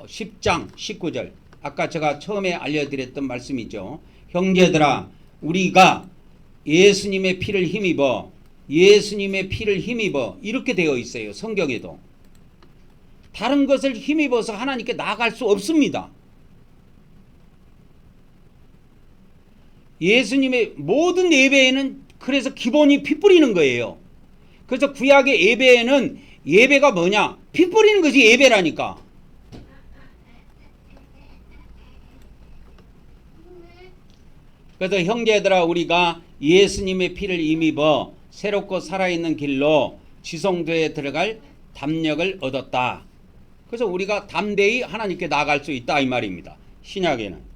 10장 19절 아까 제가 처음에 알려드렸던 말씀이죠. 형제들아 우리가 예수님의 피를 힘입어 이렇게 되어 있어요. 성경에도. 다른 것을 힘입어서 하나님께 나아갈 수 없습니다. 예수님의 모든 예배에는 그래서 기본이 피 뿌리는 거예요. 그래서 구약의 예배에는 예배가 뭐냐? 피 뿌리는 것이 예배라니까. 그래서 형제들아 우리가 예수님의 피를 힘입어 새롭고 살아있는 길로 지성도에 들어갈 담력을 얻었다. 그래서 우리가 담대히 하나님께 나아갈 수 있다 이 말입니다. 신약에는.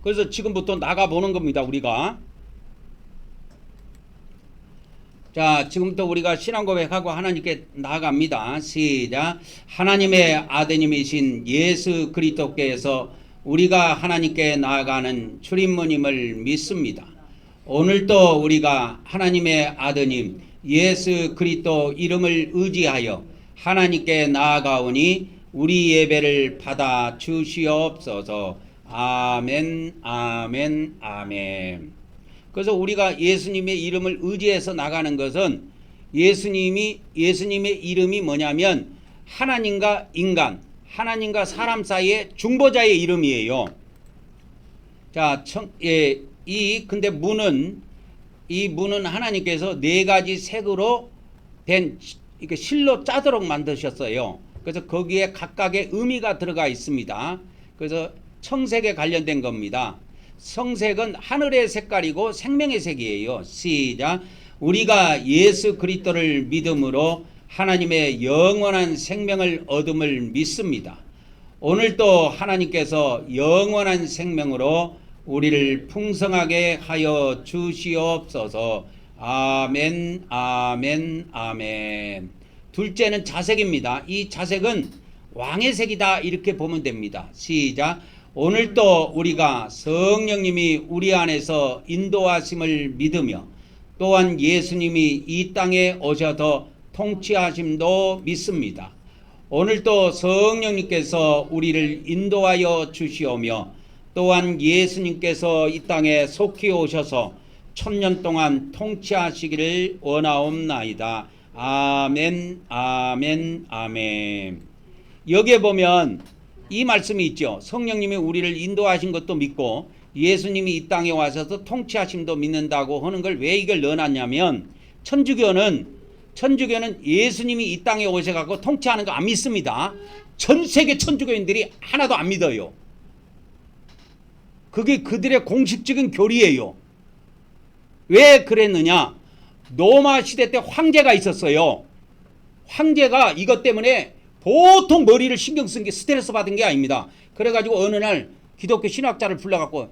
그래서 지금부터 나가보는 겁니다. 우리가. 자, 지금부터 우리가 신앙고백하고 하나님께 나아갑니다. 시작. 하나님의 아드님이신 예수 그리스도께서 우리가 하나님께 나아가는 출입문임을 믿습니다. 오늘도 우리가 하나님의 아드님 예수 그리스도 이름을 의지하여 하나님께 나아가오니 우리 예배를 받아 주시옵소서. 아멘, 아멘, 아멘. 그래서 우리가 예수님의 이름을 의지해서 나가는 것은 예수님의 이름이 뭐냐면 하나님과 인간, 하나님과 사람 사이의 중보자의 이름이에요. 자, 근데 이 문은 하나님께서 네 가지 색으로 된 이렇게 실로 짜도록 만드셨어요. 그래서 거기에 각각의 의미가 들어가 있습니다. 그래서 청색에 관련된 겁니다. 청색은 하늘의 색깔이고 생명의 색이에요. 시작. 우리가 예수 그리스도를 믿음으로 하나님의 영원한 생명을 얻음을 믿습니다. 오늘도 하나님께서 영원한 생명으로 우리를 풍성하게 하여 주시옵소서. 아멘, 아멘, 아멘. 둘째는 자색입니다. 이 자색은 왕의 색이다 이렇게 보면 됩니다. 시작. 오늘도 우리가 성령님이 우리 안에서 인도하심을 믿으며 또한 예수님이 이 땅에 오셔서 통치하심도 믿습니다. 오늘도 성령님께서 우리를 인도하여 주시오며 또한 예수님께서 이 땅에 속히 오셔서 1000년 동안 통치하시기를 원하옵나이다. 아멘, 아멘, 아멘. 여기에 보면 이 말씀이 있죠. 성령님이 우리를 인도하신 것도 믿고 예수님이 이 땅에 와셔서 통치하심도 믿는다고 하는 걸 왜 이걸 넣어놨냐면 천주교는 예수님이 이 땅에 오셔갖고 통치하는 거 안 믿습니다. 전 세계 천주교인들이 하나도 안 믿어요. 그게 그들의 공식적인 교리예요. 왜 그랬느냐? 로마 시대 때 황제가 있었어요. 황제가 이것 때문에 보통 머리를 신경 쓴 게 스트레스 받은 게 아닙니다. 그래가지고 어느 날 기독교 신학자를 불러갖고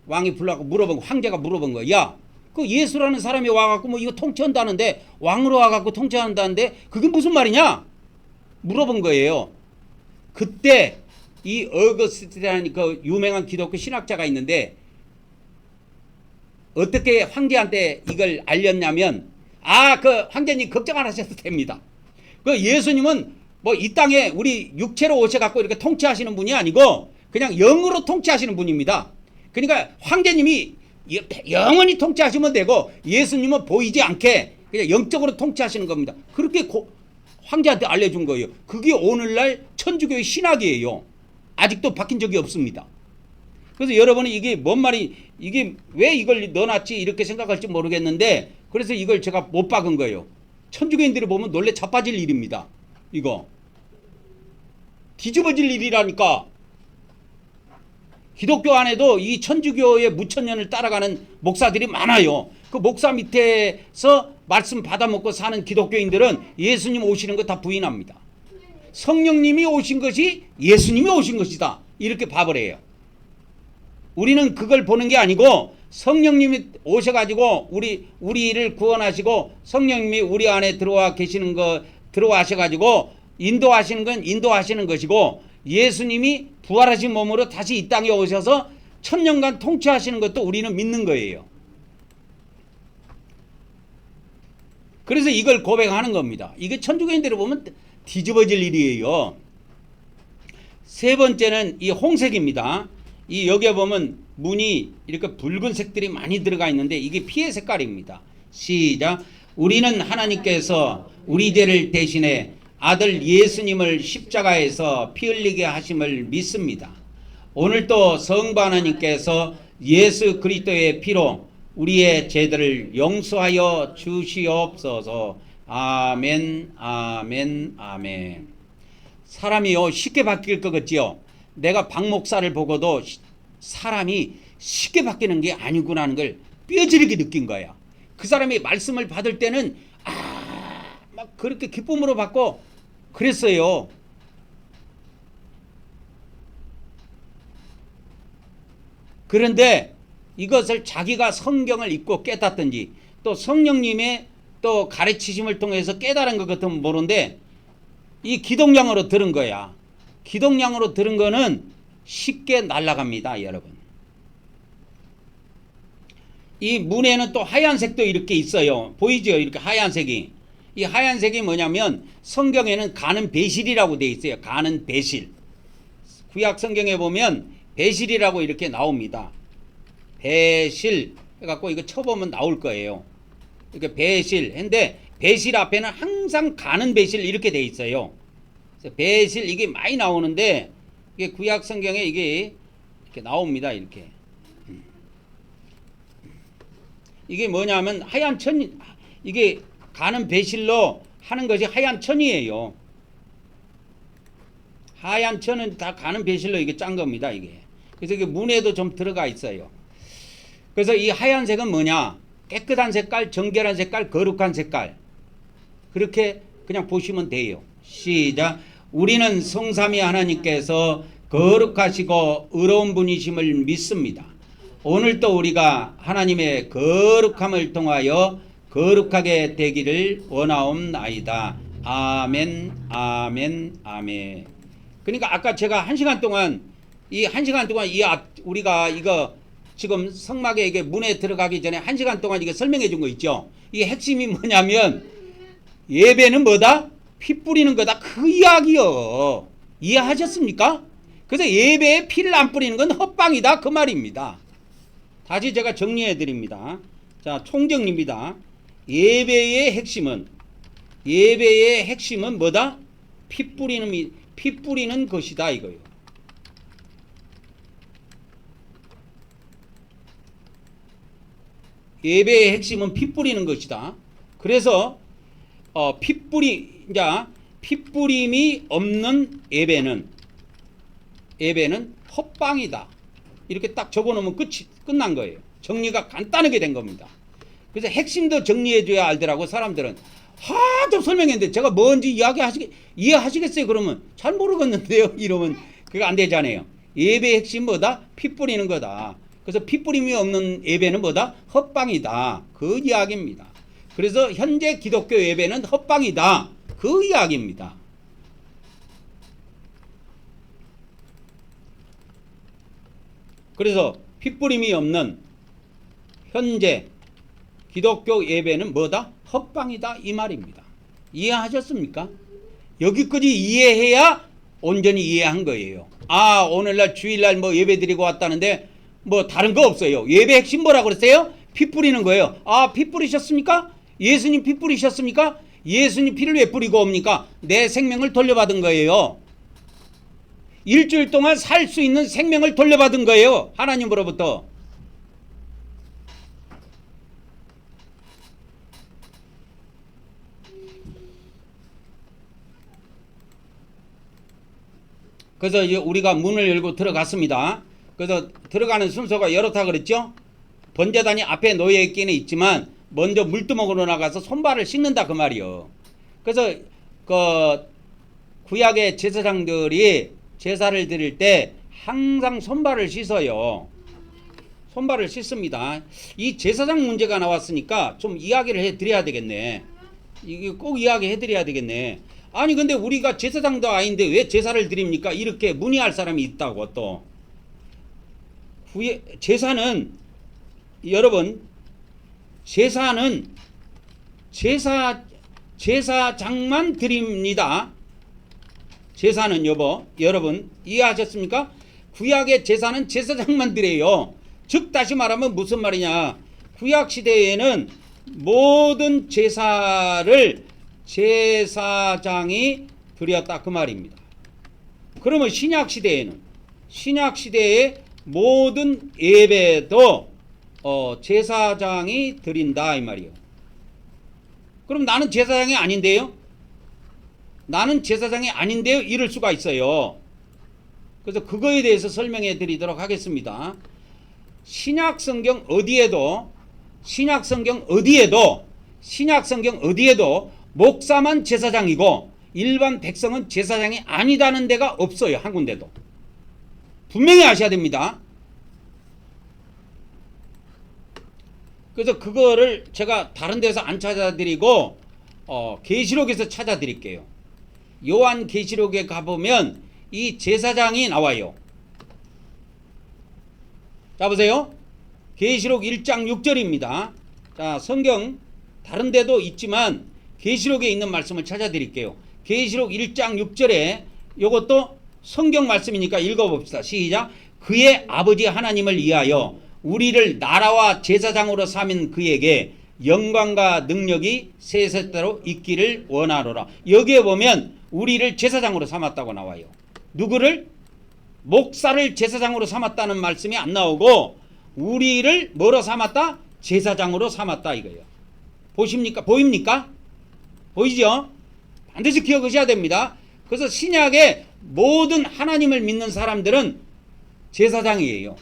왕이 불러갖고 물어본 거, 황제가 물어본 거야. 야, 그 예수라는 사람이 와갖고 뭐 이거 통치한다는데 왕으로 와갖고 통치한다는데 그게 무슨 말이냐? 물어본 거예요. 그때 이 어거스티라는 그 유명한 기독교 신학자가 있는데 어떻게 황제한테 이걸 알렸냐면 그 황제님 걱정 안 하셔도 됩니다. 그 예수님은 뭐 이 땅에 우리 육체로 오셔갖고 이렇게 통치하시는 분이 아니고 그냥 영으로 통치하시는 분입니다. 그러니까 황제님이 영원히 통치하시면 되고 예수님은 보이지 않게 그냥 영적으로 통치하시는 겁니다. 그렇게 황제한테 알려준 거예요. 그게 오늘날 천주교의 신학이에요. 아직도 바뀐 적이 없습니다. 그래서 여러분은 이게 뭔 말이 이게 왜 이걸 넣어놨지 이렇게 생각할지 모르겠는데 그래서 이걸 제가 못 박은 거예요. 천주교인들이 보면 놀래 자빠질 일입니다. 이거 뒤집어질 일이라니까. 기독교 안에도 이 천주교의 무천년을 따라가는 목사들이 많아요. 그 목사 밑에서 말씀 받아먹고 사는 기독교인들은 예수님 오시는 거 다 부인합니다. 성령님이 오신 것이 예수님이 오신 것이다 이렇게 밥을 해요. 우리는 그걸 보는 게 아니고 성령님이 오셔가지고 우리를 구원하시고 성령님이 우리 안에 들어와 계시는 거 들어와셔가지고 인도하시는 건 인도하시는 것이고 예수님이 부활하신 몸으로 다시 이 땅에 오셔서 1000년간 통치하시는 것도 우리는 믿는 거예요. 그래서 이걸 고백하는 겁니다. 이게 천주교인들을 보면 뒤집어질 일이에요. 세 번째는 이 홍색입니다. 이 여기에 보면 문이 이렇게 붉은색들이 많이 들어가 있는데 이게 피의 색깔입니다. 시작. 우리는 하나님께서 우리 죄를 대신해 아들 예수님을 십자가에서 피 흘리게 하심을 믿습니다. 오늘도 성부 하나님께서 예수 그리스도의 피로 우리의 죄들을 용서하여 주시옵소서. 아멘, 아멘, 아멘. 사람이요 쉽게 바뀔 것 같지요. 내가 박 목사를 보고도 사람이 쉽게 바뀌는 게 아니구나 하는 걸 뼈저리게 느낀 거야. 그 사람이 말씀을 받을 때는 막 그렇게 기쁨으로 받고 그랬어요. 그런데 이것을 자기가 성경을 읽고 깨닫든지 또 성령님의 또 가르치심을 통해서 깨달은 것 같으면 모르는데 이 기독량으로 들은 거야. 기독량으로 들은 거는 쉽게 날아갑니다, 여러분. 이 문에는 또 하얀색도 이렇게 있어요. 보이죠? 이렇게 하얀색이. 이 하얀색이 뭐냐면 성경에는 가는 배실이라고 되어 있어요. 가는 배실. 구약 성경에 보면 배실이라고 이렇게 나옵니다. 배실 해갖고 이거 쳐보면 나올 거예요. 이렇게 배실 했는데 배실 앞에는 항상 가는 배실 이렇게 돼 있어요. 그래서 배실 이게 많이 나오는데 이게 구약 성경에 이게 이렇게 나옵니다. 이렇게. 이게 뭐냐면 하얀 천, 이게 가는 배실로 하는 것이 하얀 천이에요. 하얀 천은 다 가는 배실로 이게 짠 겁니다. 이게. 그래서 이게 문에도 좀 들어가 있어요. 그래서 이 하얀색은 뭐냐? 깨끗한 색깔, 정결한 색깔, 거룩한 색깔. 그렇게 그냥 보시면 돼요. 시작. 우리는 성삼위 하나님께서 거룩하시고 의로운 분이심을 믿습니다. 오늘도 우리가 하나님의 거룩함을 통하여 거룩하게 되기를 원하옵나이다. 아멘, 아멘, 아멘. 그러니까 아까 제가 1시간 동안 우리가 이거 지금 성막에 이게 문에 들어가기 전에 1시간 동안 이거 설명해 준 거 있죠. 이게 핵심이 뭐냐면 예배는 뭐다? 피 뿌리는 거다. 그 이야기요. 이해하셨습니까? 그래서 예배에 피를 안 뿌리는 건 헛방이다. 그 말입니다. 다시 제가 정리해 드립니다. 자, 총정리입니다. 예배의 핵심은 뭐다? 피 뿌리는 것이다 이거예요. 예배의 핵심은 피 뿌리는 것이다. 그래서 피 뿌림이 없는 예배는 헛방이다. 이렇게 딱 적어놓으면 끝난 거예요. 정리가 간단하게 된 겁니다. 그래서 핵심도 정리해줘야 알더라고. 사람들은 하도 설명했는데 제가 뭔지 이해하시겠어요? 그러면 잘 모르겠는데요. 이러면 그거 안 되잖아요. 예배의 핵심 뭐다? 피 뿌리는 거다. 그래서 피 뿌림이 없는 예배는 뭐다? 헛방이다. 그 이야기입니다. 그래서 현재 기독교 예배는 헛방이다. 그 이야기입니다. 그래서 피 뿌림이 없는 현재 기독교 예배는 뭐다? 헛방이다. 이 말입니다. 이해하셨습니까? 여기까지 이해해야 온전히 이해한 거예요. 아, 오늘날 주일날 뭐 예배 드리고 왔다는데 뭐 다른 거 없어요. 예배 핵심 뭐라고 그랬어요? 피 뿌리는 거예요. 아, 피 뿌리셨습니까? 예수님 피 뿌리셨습니까? 예수님 피를 왜 뿌리고 옵니까? 내 생명을 돌려받은 거예요. 일주일 동안 살 수 있는 생명을 돌려받은 거예요. 하나님으로부터. 그래서 이제 우리가 문을 열고 들어갔습니다. 그래서 들어가는 순서가 여렇다 그랬죠? 번제단이 앞에 놓여 있기는 있지만 먼저 물두멍으로 나가서 손발을 씻는다 그 말이요. 그래서 그 구약의 제사장들이 제사를 드릴 때 항상 손발을 씻어요. 손발을 씻습니다. 이 제사장 문제가 나왔으니까 좀 이야기를 해드려야 되겠네. 이게 꼭 이야기해 드려야 되겠네. 아니 근데 우리가 제사장도 아닌데 왜 제사를 드립니까? 이렇게 문의할 사람이 있다고. 또 제사는 여러분, 제사는 제사장만 드립니다. 제사는 여러분 이해하셨습니까? 구약의 제사는 제사장만 드려요. 즉 다시 말하면 무슨 말이냐? 구약 시대에는 모든 제사를 제사장이 드렸다 그 말입니다. 그러면 신약 시대에 모든 예배도 제사장이 드린다 이 말이에요. 그럼 나는 제사장이 아닌데요? 이럴 수가 있어요. 그래서 그거에 대해서 설명해 드리도록 하겠습니다. 신약 성경 어디에도 목사만 제사장이고 일반 백성은 제사장이 아니다는 데가 없어요. 한 군데도. 분명히 아셔야 됩니다. 그래서 그거를 제가 다른 데서 안 찾아드리고 계시록에서 찾아드릴게요. 요한 계시록에 가보면 이 제사장이 나와요. 자 보세요. 계시록 1장 6절입니다. 자 성경 다른 데도 있지만 계시록에 있는 말씀을 찾아드릴게요. 계시록 1장 6절에 이것도 성경 말씀이니까 읽어봅시다. 시작. 그의 아버지 하나님을 위하여 우리를 나라와 제사장으로 삼은 그에게 영광과 능력이 세세대로 있기를 원하노라. 여기에 보면 우리를 제사장으로 삼았다고 나와요. 누구를? 목사를 제사장으로 삼았다는 말씀이 안 나오고 우리를 뭐로 삼았다? 제사장으로 삼았다 이거예요. 보십니까? 보입니까? 보이죠? 반드시 기억하셔야 됩니다. 그래서 신약의 모든 하나님을 믿는 사람들은 제사장이에요.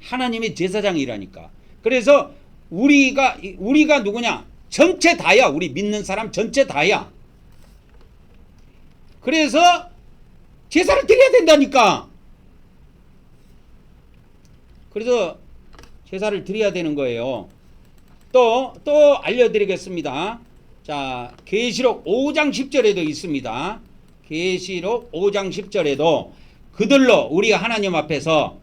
하나님의 제사장이라니까. 그래서 우리가 누구냐? 전체 다야. 우리 믿는 사람 전체 다야. 그래서 제사를 드려야 된다니까. 그래서 제사를 드려야 되는 거예요. 또 알려드리겠습니다. 자, 계시록 5장 10절에도 있습니다. 계시록 5장 10절에도 그들로 우리 하나님 앞에서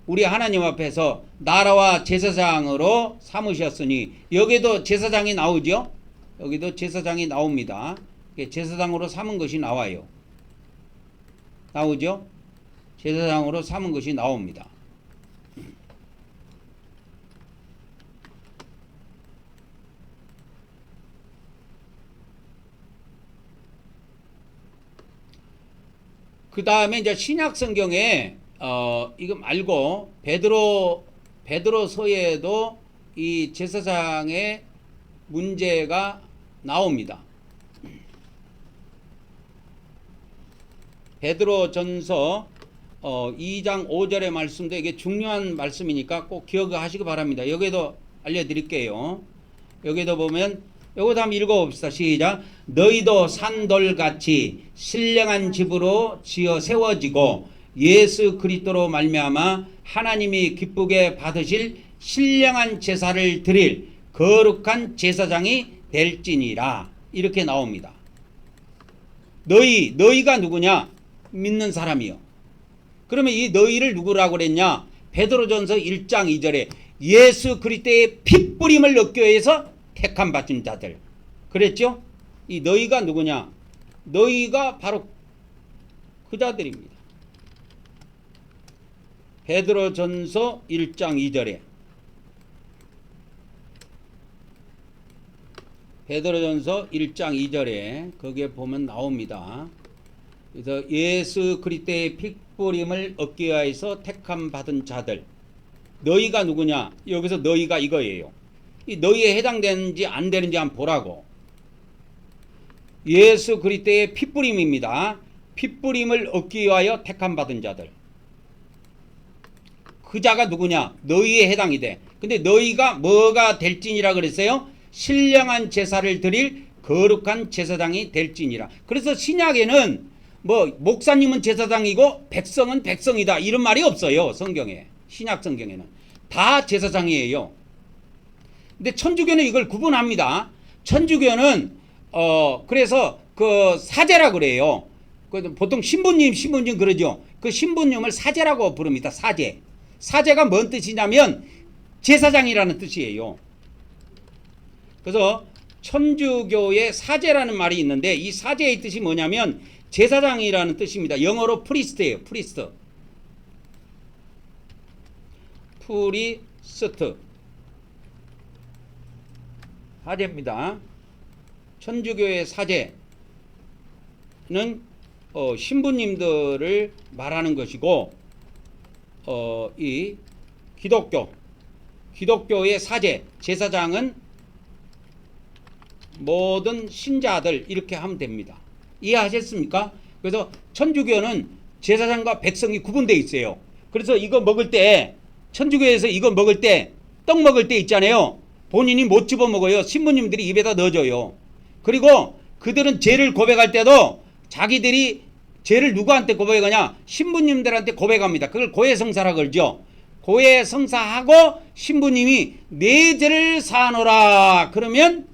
우리 하나님 앞에서 나라와 제사장으로 삼으셨으니, 여기도 제사장이 나오죠. 여기도 제사장이 나옵니다. 제사장으로 삼은 것이 나와요. 나오죠. 제사장으로 삼은 것이 나옵니다. 그 다음에 이제 신약 성경에 이거 말고 베드로서에도 이 제사장의 문제가 나옵니다. 베드로전서 2장 5절의 말씀도 이게 중요한 말씀이니까 꼭 기억하시기 바랍니다. 여기도 알려드릴게요. 여기도 보면 요것도 한번 읽어봅시다. 시작. 너희도 산돌같이 신령한 집으로 지어 세워지고 예수 그리스도로 말미암아 하나님이 기쁘게 받으실 신령한 제사를 드릴 거룩한 제사장이 될지니라. 이렇게 나옵니다. 너희가 누구냐? 믿는 사람이요. 그러면 이 너희를 누구라고 그랬냐? 베드로전서 1장 2절에 예수 그리스도의 피 뿌림을 얻기 위해서 택함 받은 자들 그랬죠? 이 너희가 누구냐? 너희가 바로 그 자들입니다. 베드로전서 1장 2절에 베드로전서 1장 2절에 거기에 보면 나옵니다. 그래서 예수 그리스도의 피 뿌림을 얻기 위해서 택함 받은 자들, 너희가 누구냐? 여기서 너희가 이거예요. 이 너희에 해당되는지 안 되는지 한번 보라고. 예수 그리스도의 피뿌림입니다. 피뿌림을 얻기 위하여 택함 받은 자들. 그 자가 누구냐? 너희에 해당이 돼. 근데 너희가 뭐가 될지니라 그랬어요? 신령한 제사를 드릴 거룩한 제사장이 될지니라. 그래서 신약에는 뭐 목사님은 제사장이고 백성은 백성이다 이런 말이 없어요. 성경에. 신약 성경에는 다 제사장이에요. 근데 천주교는 이걸 구분합니다. 천주교는 그래서 그 사제라 그래요. 보통 신부님 그러죠. 그 신부님을 사제라고 부릅니다. 사제가 뭔 뜻이냐면 제사장이라는 뜻이에요. 그래서 천주교의 사제라는 말이 있는데 이 사제의 뜻이 뭐냐면 제사장이라는 뜻입니다. 영어로 프리스트예요. 프리스트. 사제입니다. 천주교의 사제는 신부님들을 말하는 것이고 이 기독교의 사제, 제사장은 모든 신자들 이렇게 하면 됩니다. 이해하셨습니까? 그래서 천주교는 제사장과 백성이 구분되어 있어요. 그래서 이거 먹을 때 천주교에서 이거 먹을 때 떡 먹을 때 있잖아요. 본인이 못 집어 먹어요. 신부님들이 입에다 넣어줘요. 그리고 그들은 죄를 고백할 때도 자기들이 죄를 누구한테 고백하냐? 신부님들한테 고백합니다. 그걸 고해성사라 그러죠. 고해성사하고 신부님이 내 죄를 사하노라 그러면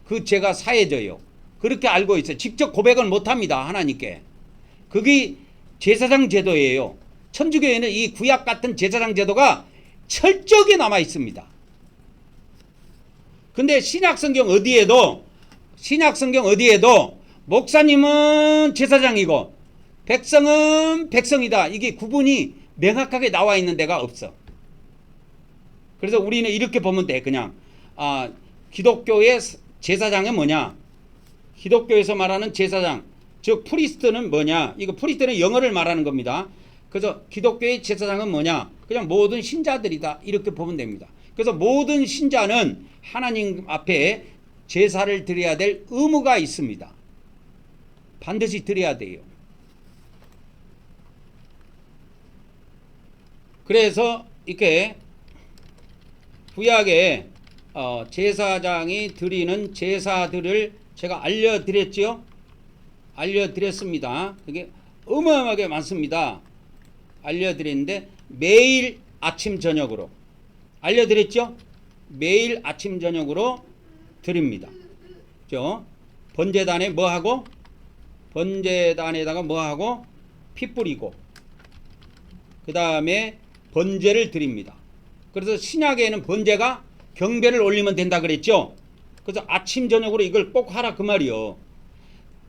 그 죄가 사해져요. 그렇게 알고 있어요. 직접 고백을 못합니다. 하나님께. 그게 제사장 제도예요. 천주교에는 이 구약 같은 제사장 제도가 철저하게 남아 있습니다. 근데 신약성경 어디에도 목사님은 제사장이고 백성은 백성이다. 이게 구분이 명확하게 나와 있는 데가 없어. 그래서 우리는 이렇게 보면 돼. 그냥 기독교의 제사장은 뭐냐? 기독교에서 말하는 제사장, 즉 프리스트는 뭐냐? 이거 프리스트는 영어를 말하는 겁니다. 그래서 기독교의 제사장은 뭐냐? 그냥 모든 신자들이다. 이렇게 보면 됩니다. 그래서 모든 신자는 하나님 앞에 제사를 드려야 될 의무가 있습니다. 반드시 드려야 돼요. 그래서 이렇게 구약에 제사장이 드리는 제사들을 제가 알려드렸죠. 알려드렸습니다. 그게 어마어마하게 많습니다. 알려드렸는데 매일 아침 저녁으로 알려드렸죠. 매일 아침 저녁으로 드립니다. 번제단에 뭐하고? 번제단에다가 뭐하고? 피 뿌리고 그 다음에 번제를 드립니다. 그래서 신약에는 번제가 경배를 올리면 된다 그랬죠. 그래서 아침 저녁으로 이걸 꼭 하라 그 말이요.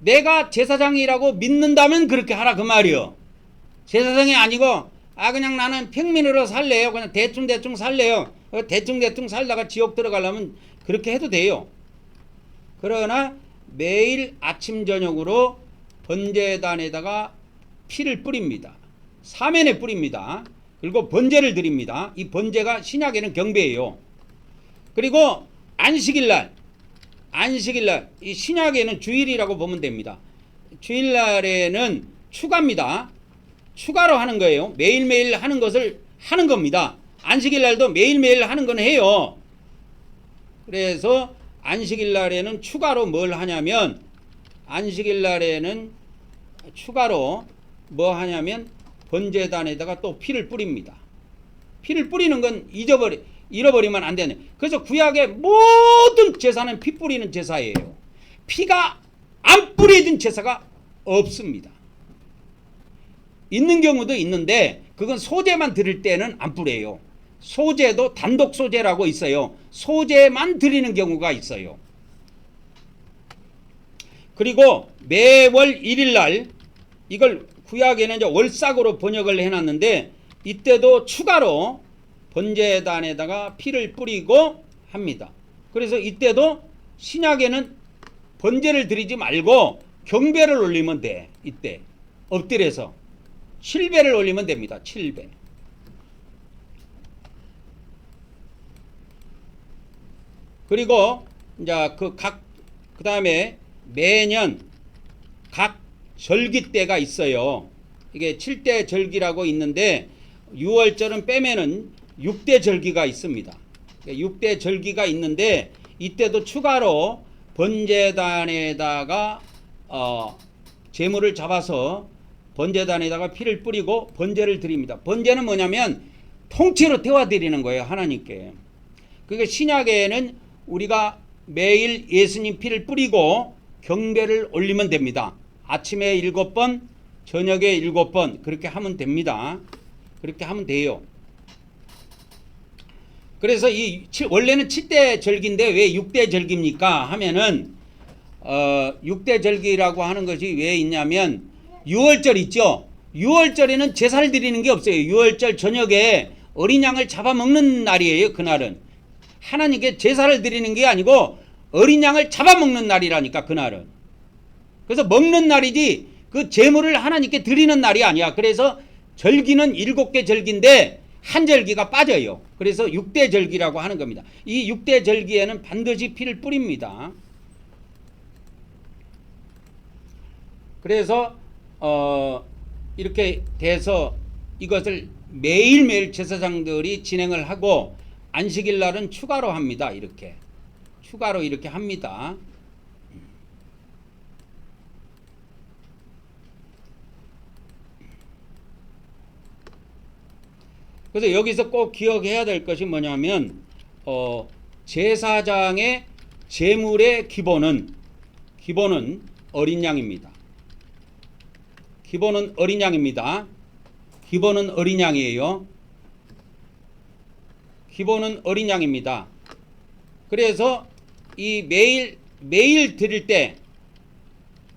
내가 제사장이라고 믿는다면 그렇게 하라 그 말이요. 제사장이 아니고 그냥 나는 평민으로 살래요. 그냥 대충 살래요. 대충 살다가 지옥 들어가려면 그렇게 해도 돼요. 그러나 매일 아침 저녁으로 번제단에다가 피를 뿌립니다. 사면에 뿌립니다. 그리고 번제를 드립니다. 이 번제가 신약에는 경배예요. 그리고 안식일날 이 신약에는 주일이라고 보면 됩니다. 주일날에는 추가입니다. 추가로 하는 거예요. 매일매일 하는 것을 하는 겁니다. 안식일날도 매일매일 하는 건 해요. 그래서 안식일날에는 추가로 뭘 하냐면 안식일날에는 추가로 뭐 하냐면 번제단에다가 또 피를 뿌립니다. 피를 뿌리는 건 잃어버리면 안 되네. 그래서 구약의 모든 제사는 피 뿌리는 제사예요. 피가 안 뿌려진 제사가 없습니다. 있는 경우도 있는데 그건 소제만 드릴 때는 안 뿌려요. 소제도 단독 소제라고 있어요. 소제만 드리는 경우가 있어요. 그리고 매월 1일날 이걸 구약에는 이제 월삭으로 번역을 해놨는데 이때도 추가로 번제단에다가 피를 뿌리고 합니다. 그래서 이때도 신약에는 번제를 드리지 말고 경배를 올리면 돼. 이때 엎드려서 7배를 올리면 됩니다. 7배. 그리고 이제 그 다음에 매년 각 절기 때가 있어요. 이게 7대 절기라고 있는데 6월절은 빼면은 6대 절기가 있습니다. 6대 절기가 있는데 이때도 추가로 번제단에다가 제물을 잡아서 번제단에다가 피를 뿌리고 번제를 드립니다. 번제는 뭐냐면 통째로 태워드리는 거예요. 하나님께. 그게 신약에는 우리가 매일 예수님 피를 뿌리고 경배를 올리면 됩니다. 아침에 7번, 저녁에 7번 그렇게 하면 됩니다. 그렇게 하면 돼요. 그래서 원래는 7대 절기인데 왜 6대 절기입니까? 하면은 6대 절기라고 하는 것이 왜 있냐면 6월절 있죠. 6월절에는 제사를 드리는 게 없어요. 6월절 저녁에 어린 양을 잡아먹는 날이에요. 그날은 하나님께 제사를 드리는 게 아니고 어린 양을 잡아먹는 날이라니까 그날은. 그래서 먹는 날이지 그 제물을 하나님께 드리는 날이 아니야. 그래서 절기는 7개 절기인데 한 절기가 빠져요. 그래서 6대 절기라고 하는 겁니다. 이 6대 절기에는 반드시 피를 뿌립니다. 그래서 이렇게 돼서 이것을 매일매일 제사장들이 진행을 하고 안식일 날은 추가로 합니다. 이렇게 추가로 이렇게 합니다. 그래서 여기서 꼭 기억해야 될 것이 뭐냐면 제사장의 제물의 기본은 어린 양입니다. 기본은 어린 양입니다. 기본은 어린 양이에요. 기본은 어린 양입니다. 그래서 이 매일 드릴 때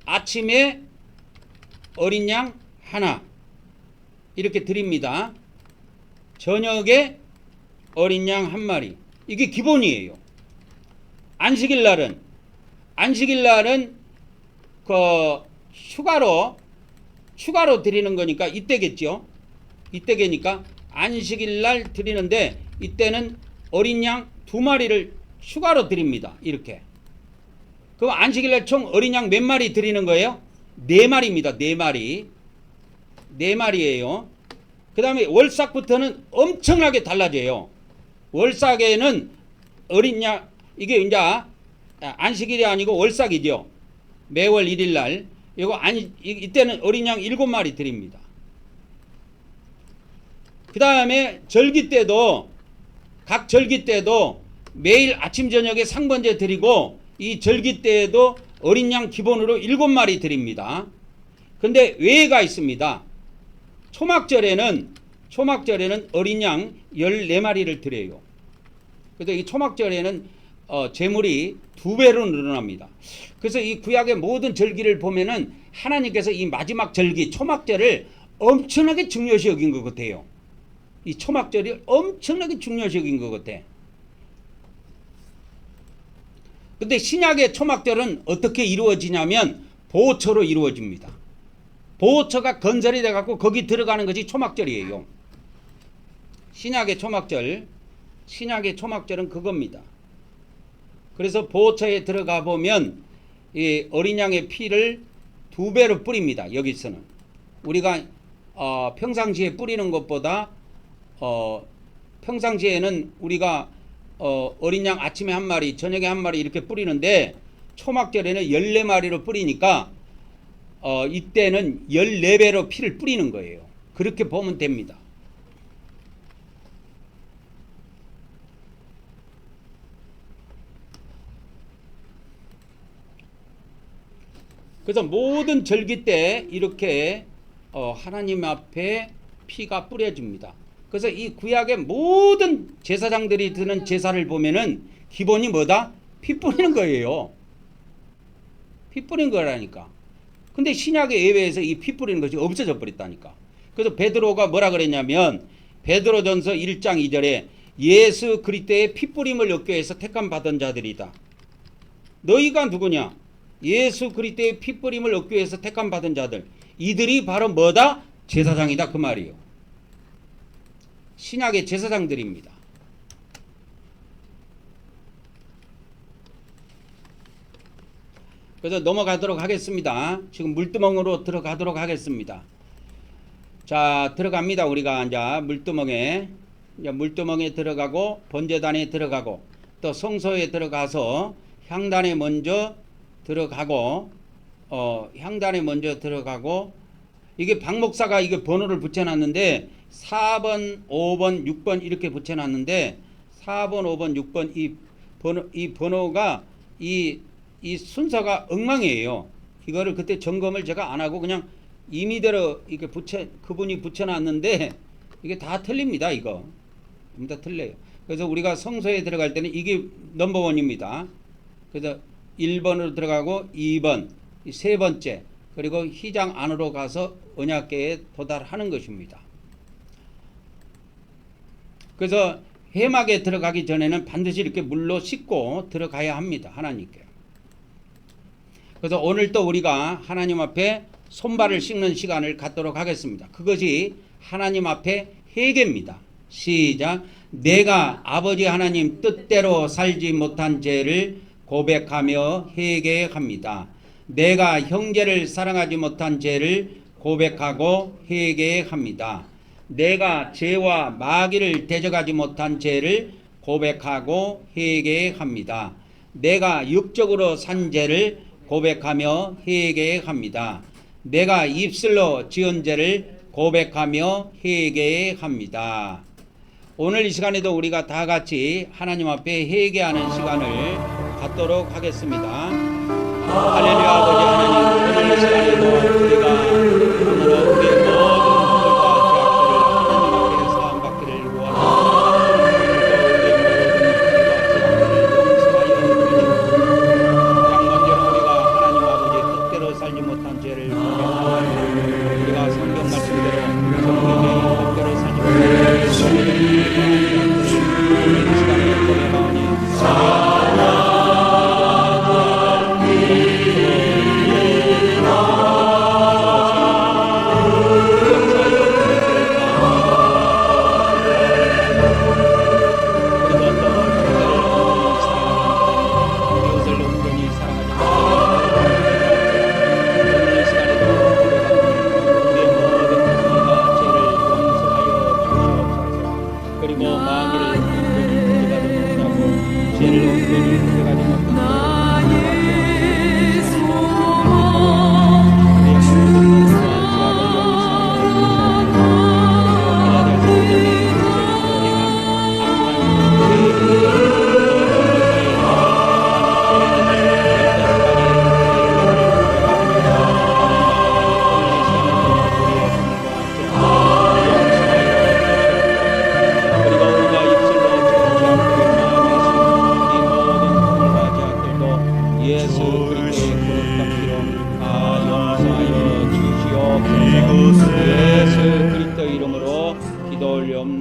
아침에 어린 양 하나 이렇게 드립니다. 저녁에 어린 양 한 마리. 이게 기본이에요. 안식일 날은 그 추가로 드리는 거니까 이때겠죠. 이때게니까 안식일 날 드리는데 이때는 어린 양 2마리를 추가로 드립니다. 이렇게. 그럼 안식일 날 총 어린 양 몇 마리 드리는 거예요? 4마리입니다. 4마리. 4마리예요. 그 다음에 월삭부터는 엄청나게 달라져요. 월삭에는 어린 양, 이게 이제 안식일이 아니고 월삭이죠. 매월 1일 날. 이때는 어린 양 7마리 드립니다. 그 다음에 절기 때도, 각 절기 때도 매일 아침 저녁에 상번제 드리고, 이 절기 때에도 어린 양 기본으로 7마리 드립니다. 근데 외가 있습니다. 초막절에는 어린 양 14마리를 드려요. 그래서 이 초막절에는 재물이 2배로 늘어납니다. 그래서 이 구약의 모든 절기를 보면은 하나님께서 이 마지막 절기 초막절을 엄청나게 중요시 여긴 것 같아요. 이 초막절이 엄청나게 중요시 여긴 것 같아. 근데 신약의 초막절은 어떻게 이루어지냐면 보호처로 이루어집니다. 보호처가 건설이 돼갖고 거기 들어가는 것이 초막절이에요. 신약의 초막절은 그겁니다. 그래서 보호처에 들어가 보면 이 어린 양의 피를 2배로 뿌립니다. 여기서는 우리가 평상시에 뿌리는 것보다 평상시에는 우리가 어린 양 아침에 1마리, 저녁에 1마리 이렇게 뿌리는데 초막절에는 14마리로 뿌리니까 이때는 14배로 피를 뿌리는 거예요. 그렇게 보면 됩니다. 그래서 모든 절기 때 이렇게 하나님 앞에 피가 뿌려집니다. 그래서 이 구약의 모든 제사장들이 드는 제사를 보면은 기본이 뭐다? 피 뿌리는 거예요. 피 뿌리는 거라니까. 근데 신약의 예외에서 이 피 뿌리는 것이 없어져 버렸다니까. 그래서 베드로가 뭐라 그랬냐면 베드로전서 1장 2절에 예수 그리스도의 피 뿌림을 얻기 위해서 택함 받은 자들이다. 너희가 누구냐? 예수 그리스도의 피 뿌림을 얻기 위해서 택함 받은 자들. 이들이 바로 뭐다? 제사장이다 그 말이에요. 신약의 제사장들입니다. 그래서 넘어가도록 하겠습니다. 지금 물두멍으로 들어가도록 하겠습니다. 자, 들어갑니다. 우리가 이제 물두멍에 들어가고 번제단에 들어가고 또 성소에 들어가서 향단에 먼저 들어가고 이게 박 목사가 이게 번호를 붙여놨는데 4번, 5번, 6번 이렇게 붙여놨는데 4번, 5번, 6번 이 번호가 이 순서가 엉망이에요. 이거를 그때 점검을 제가 안 하고 그냥 임의대로 이렇게 그분이 붙여놨는데 이게 다 틀립니다. 이거 다 틀려요. 그래서 우리가 성소에 들어갈 때는 이게 넘버원입니다. 그래서 1번으로 들어가고 2번, 세 번째, 그리고 휘장 안으로 가서 언약궤에 도달하는 것입니다. 그래서 회막에 들어가기 전에는 반드시 이렇게 물로 씻고 들어가야 합니다. 하나님께. 그래서 오늘 또 우리가 하나님 앞에 손발을 씻는 시간을 갖도록 하겠습니다. 그것이 하나님 앞에 회개입니다. 시작. 내가 아버지 하나님 뜻대로 살지 못한 죄를 고백하며 회개합니다. 내가 형제를 사랑하지 못한 죄를 고백하고 회개합니다. 내가 죄와 마귀를 대적하지 못한 죄를 고백하고 회개합니다. 내가 육적으로 산 죄를 고백하며 회개합니다. 내가 입술로 지은 죄를 고백하며 회개합니다. 오늘 이 시간에도 우리가 다 같이 하나님 앞에 회개하는 시간을 갖도록 하겠습니다. 할렐루야. 아버지 하나님, 오늘 이 시간에도 우리가 오늘은 우리의 모든 죄악들을 하나님 앞에 사함받기를 원합니다.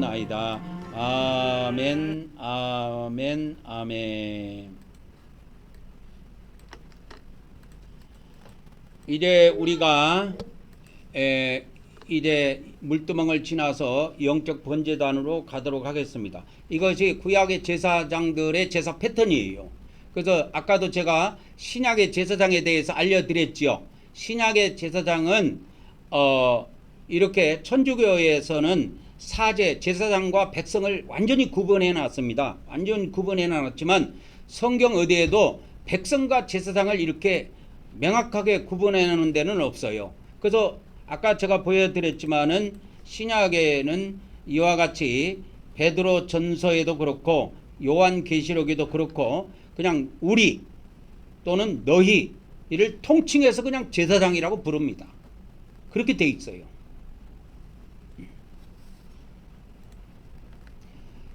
드리옵나이다. 아멘, 아멘, 아멘. 이제 우리가 이제 물두멍을 지나서 영적 번제단으로 가도록 하겠습니다. 이것이 구약의 제사장들의 제사 패턴이에요. 그래서 아까도 제가 신약의 제사장에 대해서 알려드렸지요. 신약의 제사장은 이렇게 천주교에서는 사제 제사장과 백성을 완전히 구분해 놨습니다. 완전히 구분해 놨지만 성경 어디에도 백성과 제사장을 이렇게 명확하게 구분해 놓은 데는 없어요. 그래서 아까 제가 보여드렸지만은 신약에는 이와 같이 베드로 전서에도 그렇고 요한계시록에도 그렇고 그냥 우리 또는 너희 이를 통칭해서 그냥 제사장이라고 부릅니다. 그렇게 돼 있어요.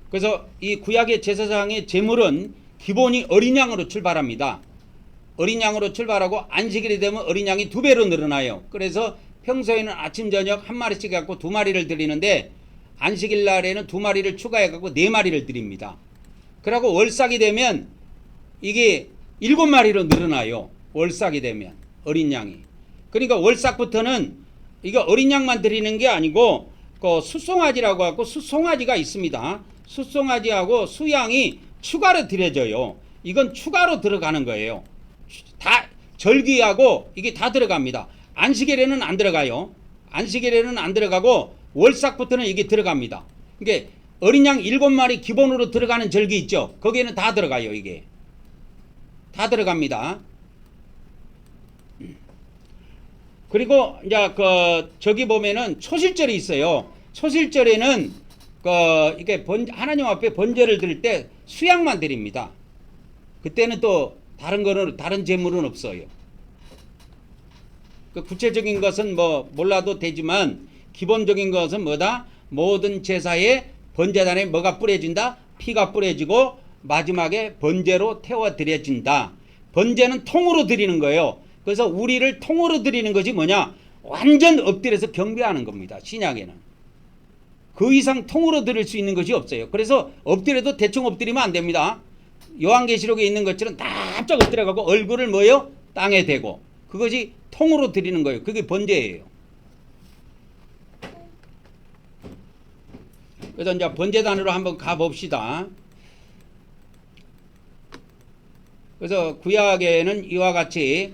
그래서 이 구약의 제사장의 제물은 기본이 어린 양으로 출발합니다. 어린 양으로 출발하고 안식일이 되면 어린 양이 2배로 늘어나요. 그래서 평소에는 아침 저녁 한 마리씩 갖고 2마리를 드리는데 안식일 날에는 2마리를 추가해 갖고 4마리를 드립니다. 그리고 월삭이 되면 이게 7마리로 늘어나요. 월삭이 되면 어린 양이. 그러니까 월삭부터는 이거 어린 양만 드리는 게 아니고 그 숫송아지라고 하고 숫송아지가 있습니다. 숫송아지하고 수양이 추가로 드려져요. 이건 추가로 들어가는 거예요. 다 절기하고 이게 다 들어갑니다. 안식일에는 안 들어가요. 안식일에는 안 들어가고 월삭부터는 이게 들어갑니다. 이게 어린 양 7마리 기본으로 들어가는 절기 있죠. 거기에는 다 들어가요. 이게 다 들어갑니다. 그리고 이제 저기 보면은 초실절이 있어요. 초실절에는 이게 하나님 앞에 번제를 드릴 때 수양만 드립니다. 그때는 또 다른 제물은 없어요. 구체적인 것은 뭐 몰라도 되지만 기본적인 것은 뭐다? 모든 제사에 번제단에 뭐가 뿌려진다? 피가 뿌려지고 마지막에 번제로 태워 드려진다. 번제는 통으로 드리는 거예요. 그래서 우리를 통으로 드리는 것이 뭐냐? 완전 엎드려서 경배하는 겁니다. 신약에는. 그 이상 통으로 드릴 수 있는 것이 없어요. 그래서 엎드려도 대충 엎드리면 안 됩니다. 요한계시록에 있는 것처럼 납작 엎드려가고 얼굴을 뭐요? 땅에 대고. 그것이 통으로 드리는 거예요. 그게 번제예요. 그래서 이제 번제단으로 한번 가봅시다. 그래서 구약에는 이와 같이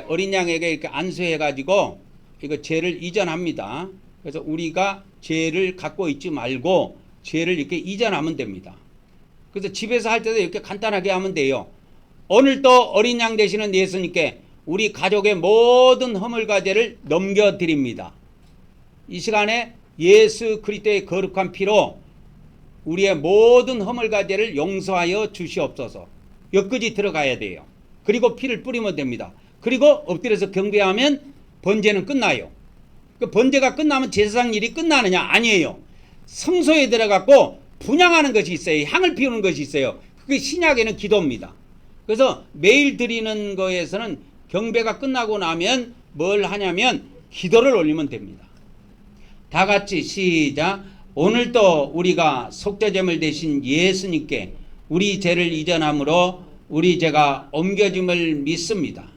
어린 양에게 이렇게 안수해 가지고 이거 죄를 이전합니다. 그래서 우리가 죄를 갖고 있지 말고 죄를 이렇게 이전하면 됩니다. 그래서 집에서 할 때도 이렇게 간단하게 하면 돼요. 오늘도 어린 양 되시는 예수님께 우리 가족의 모든 허물과 죄를 넘겨드립니다. 이 시간에 예수 그리스도의 거룩한 피로 우리의 모든 허물과 죄를 용서하여 주시옵소서. 여기까지 들어가야 돼요. 그리고 피를 뿌리면 됩니다. 그리고 엎드려서 경배하면 번제는 끝나요. 그 번제가 끝나면 제사장 일이 끝나느냐? 아니에요. 성소에 들어가고 분향하는 것이 있어요. 향을 피우는 것이 있어요. 그게 신약에는 기도입니다. 그래서 매일 드리는 거에서는 경배가 끝나고 나면 뭘 하냐면 기도를 올리면 됩니다. 다 같이 시작. 오늘도 우리가 속죄제물 대신 예수님께 우리 죄를 이전함으로 우리 죄가 옮겨짐을 믿습니다.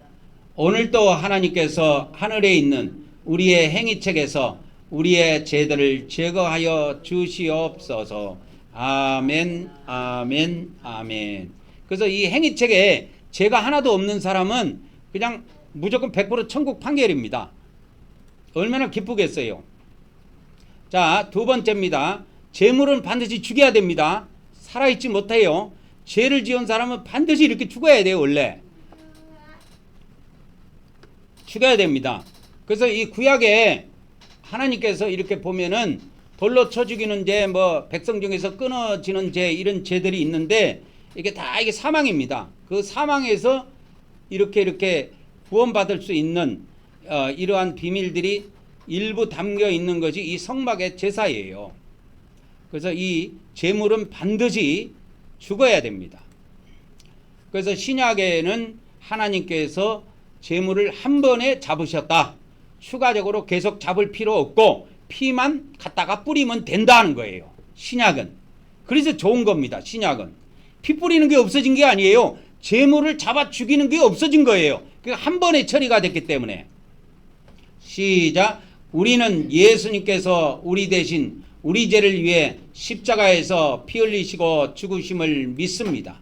오늘도 하나님께서 하늘에 있는 우리의 행위책에서 우리의 죄들을 제거하여 주시옵소서. 아멘, 아멘, 아멘. 그래서 이 행위책에 죄가 하나도 없는 사람은 그냥 무조건 100% 천국 판결입니다. 얼마나 기쁘겠어요. 자, 2번째입니다. 재물은 반드시 죽여야 됩니다. 살아있지 못해요. 죄를 지은 사람은 반드시 이렇게 죽어야 돼요. 원래 죽여야 됩니다. 그래서 이 구약에 하나님께서 이렇게 보면은 돌로 쳐 죽이는 죄, 뭐 백성 중에서 끊어지는 죄, 이런 죄들이 있는데 이게 다 이게 사망입니다. 그 사망에서 이렇게 구원받을 수 있는 이러한 비밀들이 일부 담겨 있는 것이 이 성막의 제사예요. 그래서 이 제물은 반드시 죽어야 됩니다. 그래서 신약에는 하나님께서 제물을 한 번에 잡으셨다. 추가적으로 계속 잡을 필요 없고 피만 갖다가 뿌리면 된다는 거예요. 신약은. 그래서 좋은 겁니다. 신약은. 피 뿌리는 게 없어진 게 아니에요. 재물을 잡아 죽이는 게 없어진 거예요. 그러니까 한 번에 처리가 됐기 때문에. 시작. 우리는 예수님께서 우리 대신 우리 죄를 위해 십자가에서 피 흘리시고 죽으심을 믿습니다.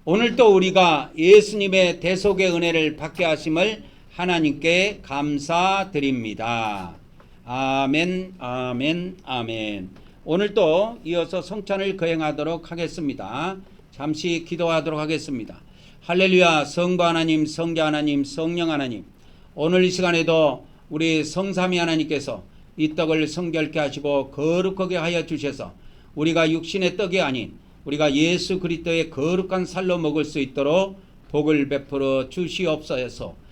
오늘도 우리가 예수님의 대속의 은혜를 받게 하심을 하나님께 감사드립니다. 아멘, 아멘, 아멘. 오늘도 이어서 성찬을 거행하도록 하겠습니다. 잠시 기도하도록 하겠습니다. 할렐루야. 성부 하나님, 성자 하나님, 성령 하나님, 오늘 이 시간에도 우리 성삼위 하나님께서 이 떡을 성결케 하시고 거룩하게 하여 주셔서 우리가 육신의 떡이 아닌 우리가 예수 그리스도의 거룩한 살로 먹을 수 있도록 복을 베풀어 주시옵소서.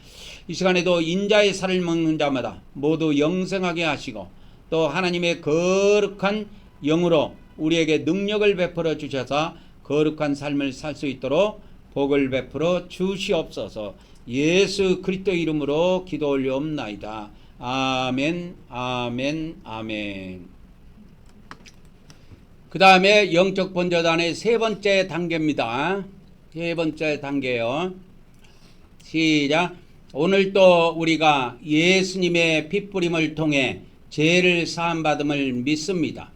이 시간에도 인자의 살을 먹는 자마다 모두 영생하게 하시고 또 하나님의 거룩한 영으로 우리에게 능력을 베풀어 주셔서 거룩한 삶을 살 수 있도록 복을 베풀어 주시옵소서. 예수 그리스도 이름으로 기도 올려옵나이다. 아멘, 아멘, 아멘. 그 다음에 영적 번제단의 세 번째 단계입니다. 세 번째 단계요. 시작. 오늘 또 우리가 예수님의 핏뿌림을 통해 죄를 사함받음을 믿습니다.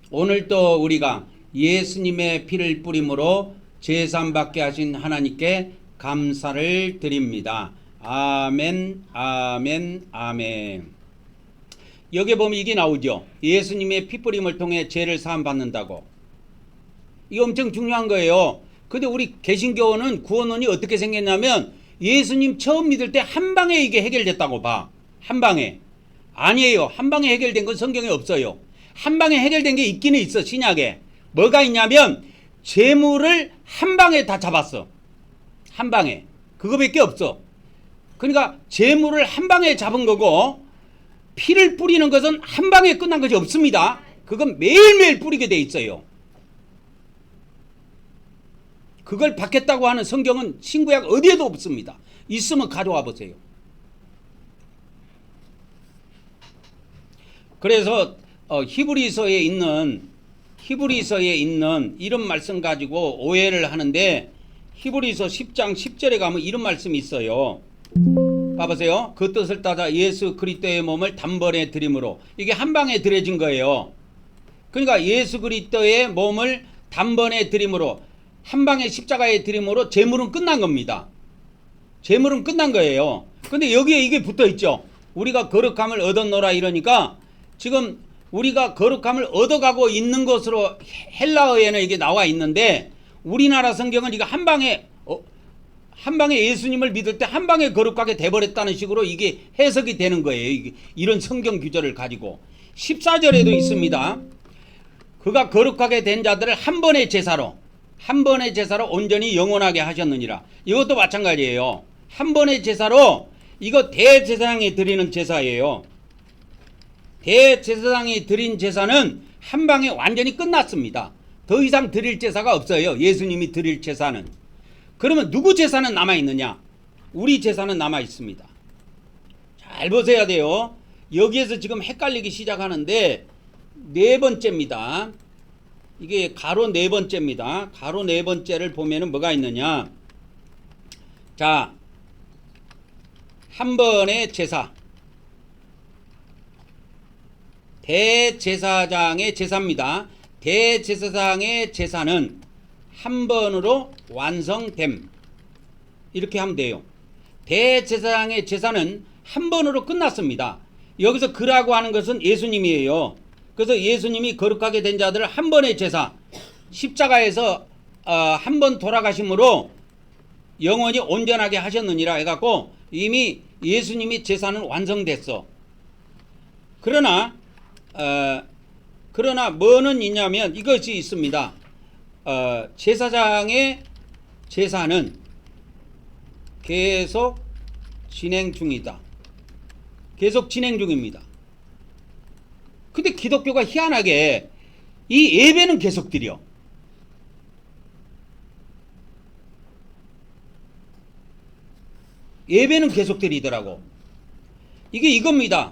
오늘 또 우리가 예수님의 피를 뿌림으로 죄 사함받게 하신 하나님께 감사를 드립니다. 아멘, 아멘, 아멘. 여기 보면 이게 나오죠. 예수님의 핏뿌림을 통해 죄를 사함받는다고. 이거 엄청 중요한 거예요. 근데 우리 개신교는 구원론이 어떻게 생겼냐면 예수님 처음 믿을 때 한 방에 이게 해결됐다고 봐. 한 방에. 아니에요. 한 방에 해결된 건 성경에 없어요. 한 방에 해결된 게 있기는 있어. 신약에. 뭐가 있냐면 재물을 한 방에 다 잡았어. 한 방에. 그거밖에 없어. 그러니까 재물을 한 방에 잡은 거고 피를 뿌리는 것은 한 방에 끝난 것이 없습니다. 그건 매일매일 뿌리게 돼 있어요. 그걸 받겠다고 하는 성경은 신구약 어디에도 없습니다. 있으면 가져와 보세요. 그래서 히브리서에 있는 이런 말씀 가지고 오해를 하는데 히브리서 10장 10절에 가면 이런 말씀이 있어요. 봐보세요. 그 뜻을 따라 예수 그리스도의 몸을 단번에 드림으로. 이게 한 방에 드려진 거예요. 그러니까 예수 그리스도의 몸을 단번에 드림으로, 한 방에 십자가에 드림으로 재물은 끝난 겁니다. 재물은 끝난 거예요. 근데 여기에 이게 붙어 있죠. 우리가 거룩함을 얻었노라 이러니까 지금 우리가 거룩함을 얻어가고 있는 것으로 헬라어에는 이게 나와 있는데 우리나라 성경은 이거 한 방에 예수님을 믿을 때 한 방에 거룩하게 돼버렸다는 식으로 이게 해석이 되는 거예요. 이런 성경 규절을 가지고 14절에도 있습니다. 그가 거룩하게 된 자들을 한 번의 제사로 온전히 영원하게 하셨느니라. 이것도 마찬가지예요. 한 번의 제사로. 이거 대제사장이 드리는 제사예요. 대제사장이 드린 제사는 한 방에 완전히 끝났습니다. 더 이상 드릴 제사가 없어요. 예수님이 드릴 제사는. 그러면 누구 제사는 남아있느냐? 우리 제사는 남아있습니다. 잘 보셔야 돼요. 여기에서 지금 헷갈리기 시작하는데 네 번째입니다. 이게 가로 네 번째입니다. 가로 네 번째를 보면은 뭐가 있느냐? 자, 한 번의 제사. 대제사장의 제사입니다. 대제사장의 제사는 한 번으로 완성됨. 이렇게 하면 돼요. 대제사장의 제사는 한 번으로 끝났습니다. 여기서 그라고 하는 것은 예수님이에요. 그래서 예수님이 거룩하게 된 자들을 한 번의 제사, 십자가에서 한 번 돌아가심으로 영원히 온전하게 하셨느니라 해갖고 이미 예수님이 제사는 완성됐어. 그러나 뭐는 있냐면 이것이 있습니다. 제사장의 제사는 계속 진행 중이다. 계속 진행 중입니다. 근데 기독교가 희한하게 이 예배는 계속 드려. 예배는 계속 드리더라고. 이게 이겁니다.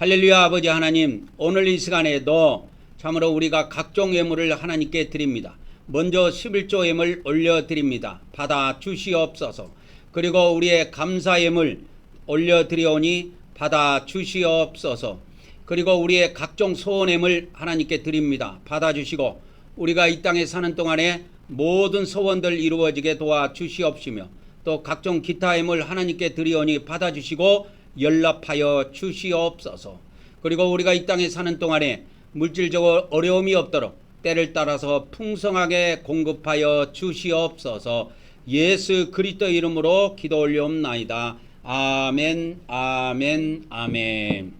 할렐루야. 아버지 하나님, 오늘 이 시간에도 참으로 우리가 각종 예물을 하나님께 드립니다. 먼저 11조 예물 올려드립니다. 받아 주시옵소서. 그리고 우리의 감사 예물 올려드리오니 받아 주시옵소서. 그리고 우리의 각종 소원 예물 하나님께 드립니다. 받아 주시고 우리가 이 땅에 사는 동안에 모든 소원들 이루어지게 도와 주시옵시며 또 각종 기타 예물 하나님께 드리오니 받아 주시고 연락하여 주시옵소서. 그리고 우리가 이 땅에 사는 동안에 물질적으로 어려움이 없도록 때를 따라서 풍성하게 공급하여 주시옵소서. 예수 그리스도 이름으로 기도 올려옵나이다. 아멘, 아멘, 아멘.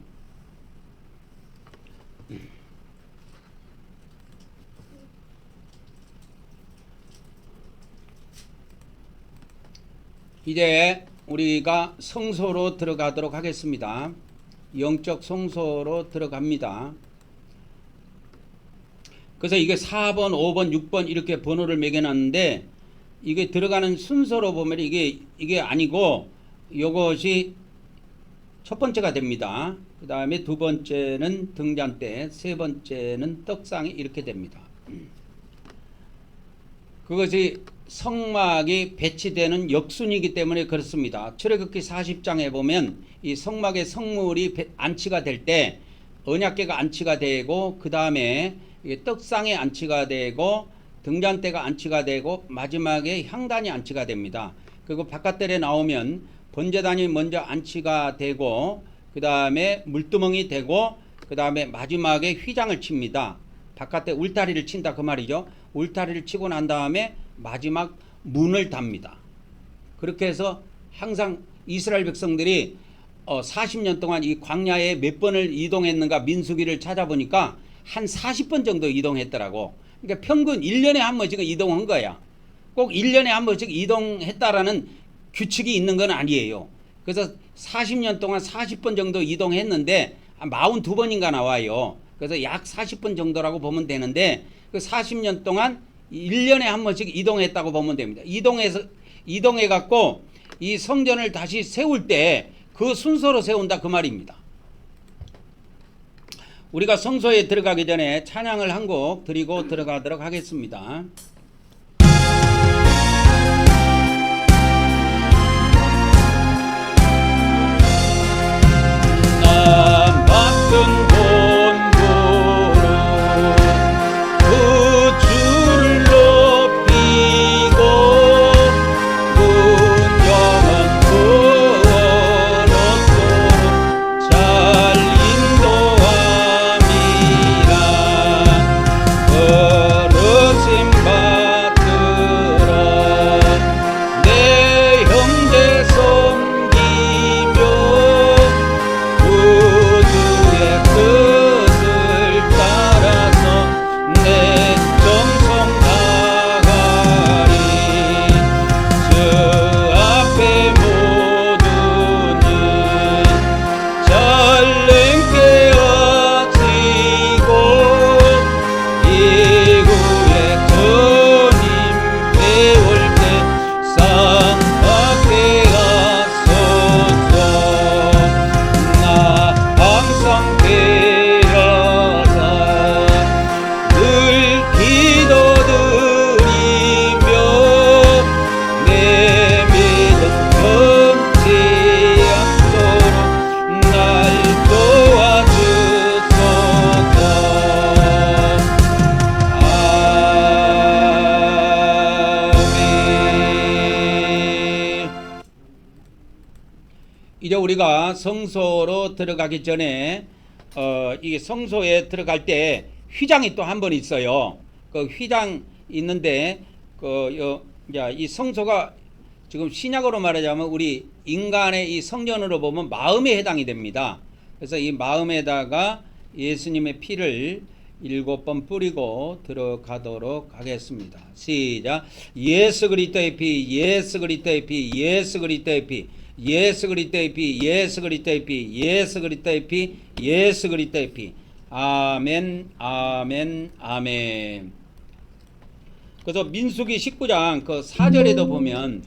이제 우리가 성소로 들어가도록 하겠습니다. 영적 성소로 들어갑니다. 그래서 이게 4번, 5번, 6번 이렇게 번호를 매겨놨는데 이게 들어가는 순서로 보면 이게 아니고 이것이 첫 번째가 됩니다. 그 다음에 두 번째는 등잔대, 세 번째는 떡상이 이렇게 됩니다. 그것이 성막이 배치되는 역순이기 때문에 그렇습니다. 출애굽기 40장에 보면 이 성막의 성물이 안치가 될 때 언약궤가 안치가 되고 그 다음에 떡상에 안치가 되고 등잔대가 안치가 되고 마지막에 향단이 안치가 됩니다. 그리고 바깥들에 나오면 번제단이 먼저 안치가 되고 그 다음에 물두멍이 되고 그 다음에 마지막에 휘장을 칩니다. 바깥에 울타리를 친다 그 말이죠. 울타리를 치고 난 다음에 마지막 문을 답니다. 그렇게 해서 항상 이스라엘 백성들이 40년 동안 이 광야에 몇 번을 이동했는가 민수기를 찾아보니까 한 40번 정도 이동했더라고. 그러니까 평균 1년에 한 번씩 이동한 거야. 꼭 1년에 한 번씩 이동했다라는 규칙이 있는 건 아니에요. 그래서 40년 동안 40번 정도 이동했는데 42번인가 나와요. 그래서 약 40번 정도라고 보면 되는데 그 40년 동안 1년에 한 번씩 이동했다고 보면 됩니다. 이동해 갖고 이 성전을 다시 세울 때 그 순서로 세운다 그 말입니다. 우리가 성소에 들어가기 전에 찬양을 한 곡 드리고 들어가도록 하겠습니다. 나 맡은 본부로 그 주를 높이고 분명한 구원으로 잘 인도함이라. 버르심 받들어 내 형제 섬기며 구주의 뜻을 따라서 내 정성 다하리. 저 앞에 모든 일 잘랭게 하시고 이후에 주님 배울 때 상 받게 하소서. 나 항상 깨어서 늘 기도드리며 내 믿음 변치 않도록 날 도와주소서. 아멘. 이제 우리가 성소로 들어가기 전에 이 성소에 들어갈 때 휘장이 또 한 번 있어요. 그 휘장 있는데 이 성소가 지금 신약으로 말하자면 우리 인간의 이 성전으로 보면 마음에 해당이 됩니다. 그래서 이 마음에다가 예수님의 피를 7번 뿌리고 들어가도록 하겠습니다. 시작. 예수 그리스도의 피, 예수 그리스도의 피, 예수 그리스도의 피, 예수 그리스도의 피, 예수 그리스도의 피, 예수 그리스도의 피, 예수 그리스도의 피. 아멘, 아멘, 아멘. 그래서 민수기 19장 그 4절에도 보면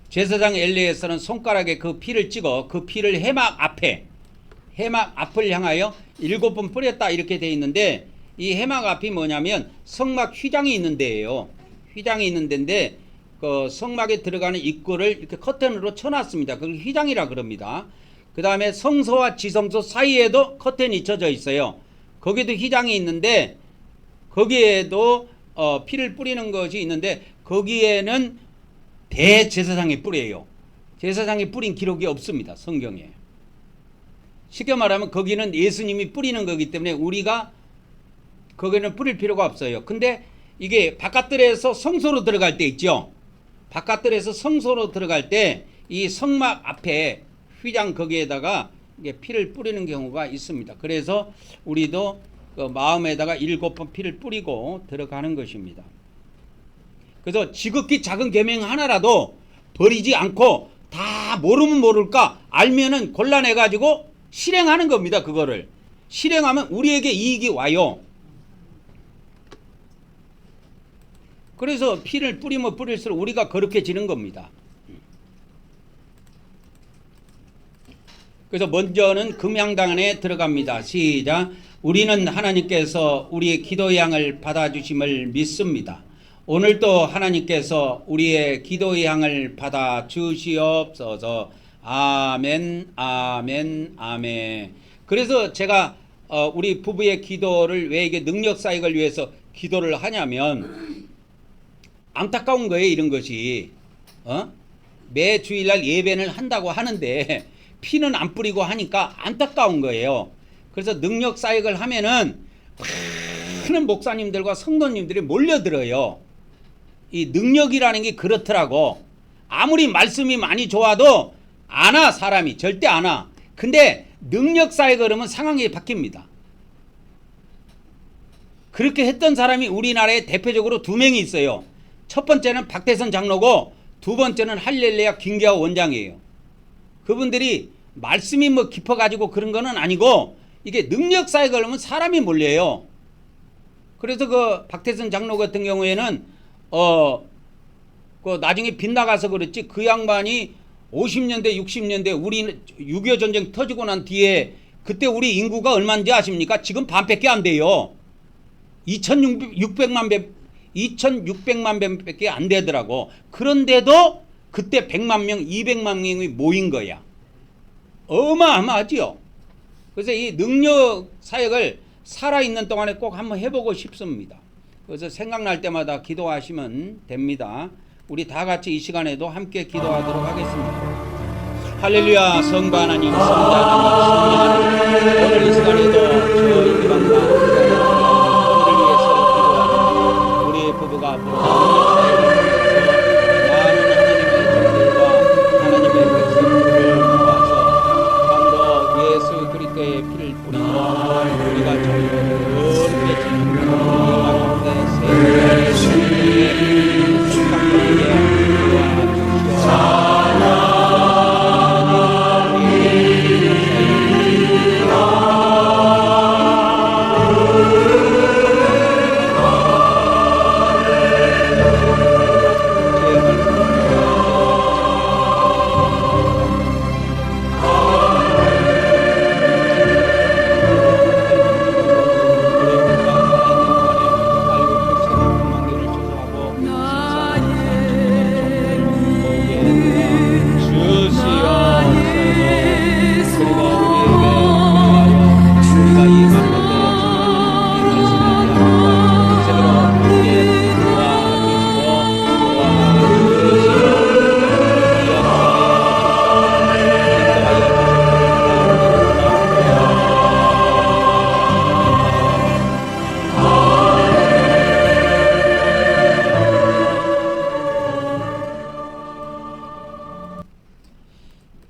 제사장 엘리에서는 손가락에 그 피를 찍어 그 피를 회막 앞에 해막 앞을 향하여 7번 뿌렸다 이렇게 돼 있는데, 이 해막 앞이 뭐냐면 성막 휘장이 있는 데예요. 휘장이 있는 데인데 그 성막에 들어가는 입구를 이렇게 커튼으로 쳐놨습니다. 그걸 휘장이라 그럽니다. 그 다음에 성소와 지성소 사이에도 커튼이 쳐져 있어요. 거기도 휘장이 있는데 거기에도 피를 뿌리는 것이 있는데, 거기에는 대제사장이 뿌려요. 제사장이 뿌린 기록이 없습니다, 성경에. 쉽게 말하면 거기는 예수님이 뿌리는 거기 때문에 우리가 거기는 뿌릴 필요가 없어요. 근데 이게 바깥들에서 성소로 들어갈 때 있죠. 바깥들에서 성소로 들어갈 때 이 성막 앞에 휘장 거기에다가 이게 피를 뿌리는 경우가 있습니다. 그래서 우리도 그 마음에다가 7번 피를 뿌리고 들어가는 것입니다. 그래서 지극히 작은 계명 하나라도 버리지 않고, 다 모르면 모를까 알면은 곤란해 가지고 실행하는 겁니다. 그거를 실행하면 우리에게 이익이 와요. 그래서 피를 뿌리면 뿌릴수록 우리가 거룩해지는 겁니다. 그래서 먼저는 금양당 안에 들어갑니다. 시작. 우리는 하나님께서 우리의 기도의 향을 받아주심을 믿습니다. 오늘도 하나님께서 우리의 기도의 향을 받아주시옵소서. 아멘, 아멘, 아멘. 그래서 제가 우리 부부의 기도를 왜 이게 능력 사역을 위해서 기도를 하냐면, 안타까운 거예요. 이런 것이 매 주일날 예배를 한다고 하는데 피는 안 뿌리고 하니까 안타까운 거예요. 그래서 능력 사역을 하면은 많은 목사님들과 성도님들이 몰려들어요. 이 능력이라는 게 그렇더라고. 아무리 말씀이 많이 좋아도 안 와, 사람이 절대 안 와. 근데 능력 사역을 하면 상황이 바뀝니다. 그렇게 했던 사람이 우리나라에 대표적으로 2명이 있어요. 첫 번째는 박대선 장로고, 두 번째는 할렐루야 김기화 원장이에요. 그분들이 말씀이 뭐 깊어가지고 그런 거는 아니고, 이게 능력 사역을 하면 사람이 몰려요. 그래서 그 박대선 장로 같은 경우에는 그 나중에 빗나가서 그렇지, 그 양반이 50년대 60년대 우리 6.25 전쟁 터지고 난 뒤에 그때 우리 인구가 얼마인지 아십니까? 지금 반밖에 안 돼요. 2,600만 명밖에 안 되더라고. 그런데도 그때 100만 명, 200만 명이 모인 거야. 어마어마하지요. 그래서 이 능력 사역을 살아있는 동안에 꼭 한번 해보고 싶습니다. 그래서 생각날 때마다 기도하시면 됩니다. 우리 다 같이 이 시간에도 함께 기도하도록 하겠습니다. 할렐루야. 성부 하나님, 성자 하나님, 성령 하나님, 오늘 이 시간에도 저희 기방과 오늘을 위해서 기도하고, 우리의 부부가 앞으로 많은 하나님의 백성들을 모아서 방도 예수 그리스도의 피를 뿌리고 우리가 좀 거룩해지는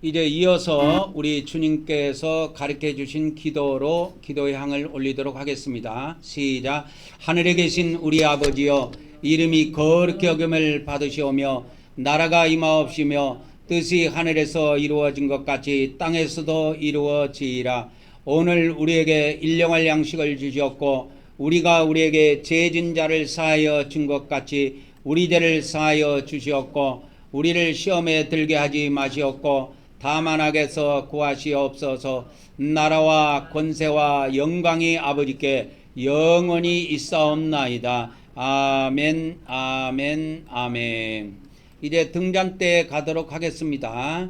이제 이어서 우리 주님께서 가르쳐 주신 기도로 기도의 향을 올리도록 하겠습니다. 시작. 하늘에 계신 우리 아버지여, 이름이 거룩히 여김을 받으시오며 나라가 임하옵시며 뜻이 하늘에서 이루어진 것 같이 땅에서도 이루어지이라. 오늘 우리에게 일용할 양식을 주시옵고 우리가 우리에게 죄진 자를 사하여 준 것 같이 우리 죄를 사하여 주시옵고 우리를 시험에 들게 하지 마시옵고 다만 악에서 구하시옵소서. 나라와 권세와 영광이 아버지께 영원히 있사옵나이다. 아멘, 아멘, 아멘. 이제 등잔대에 가도록 하겠습니다.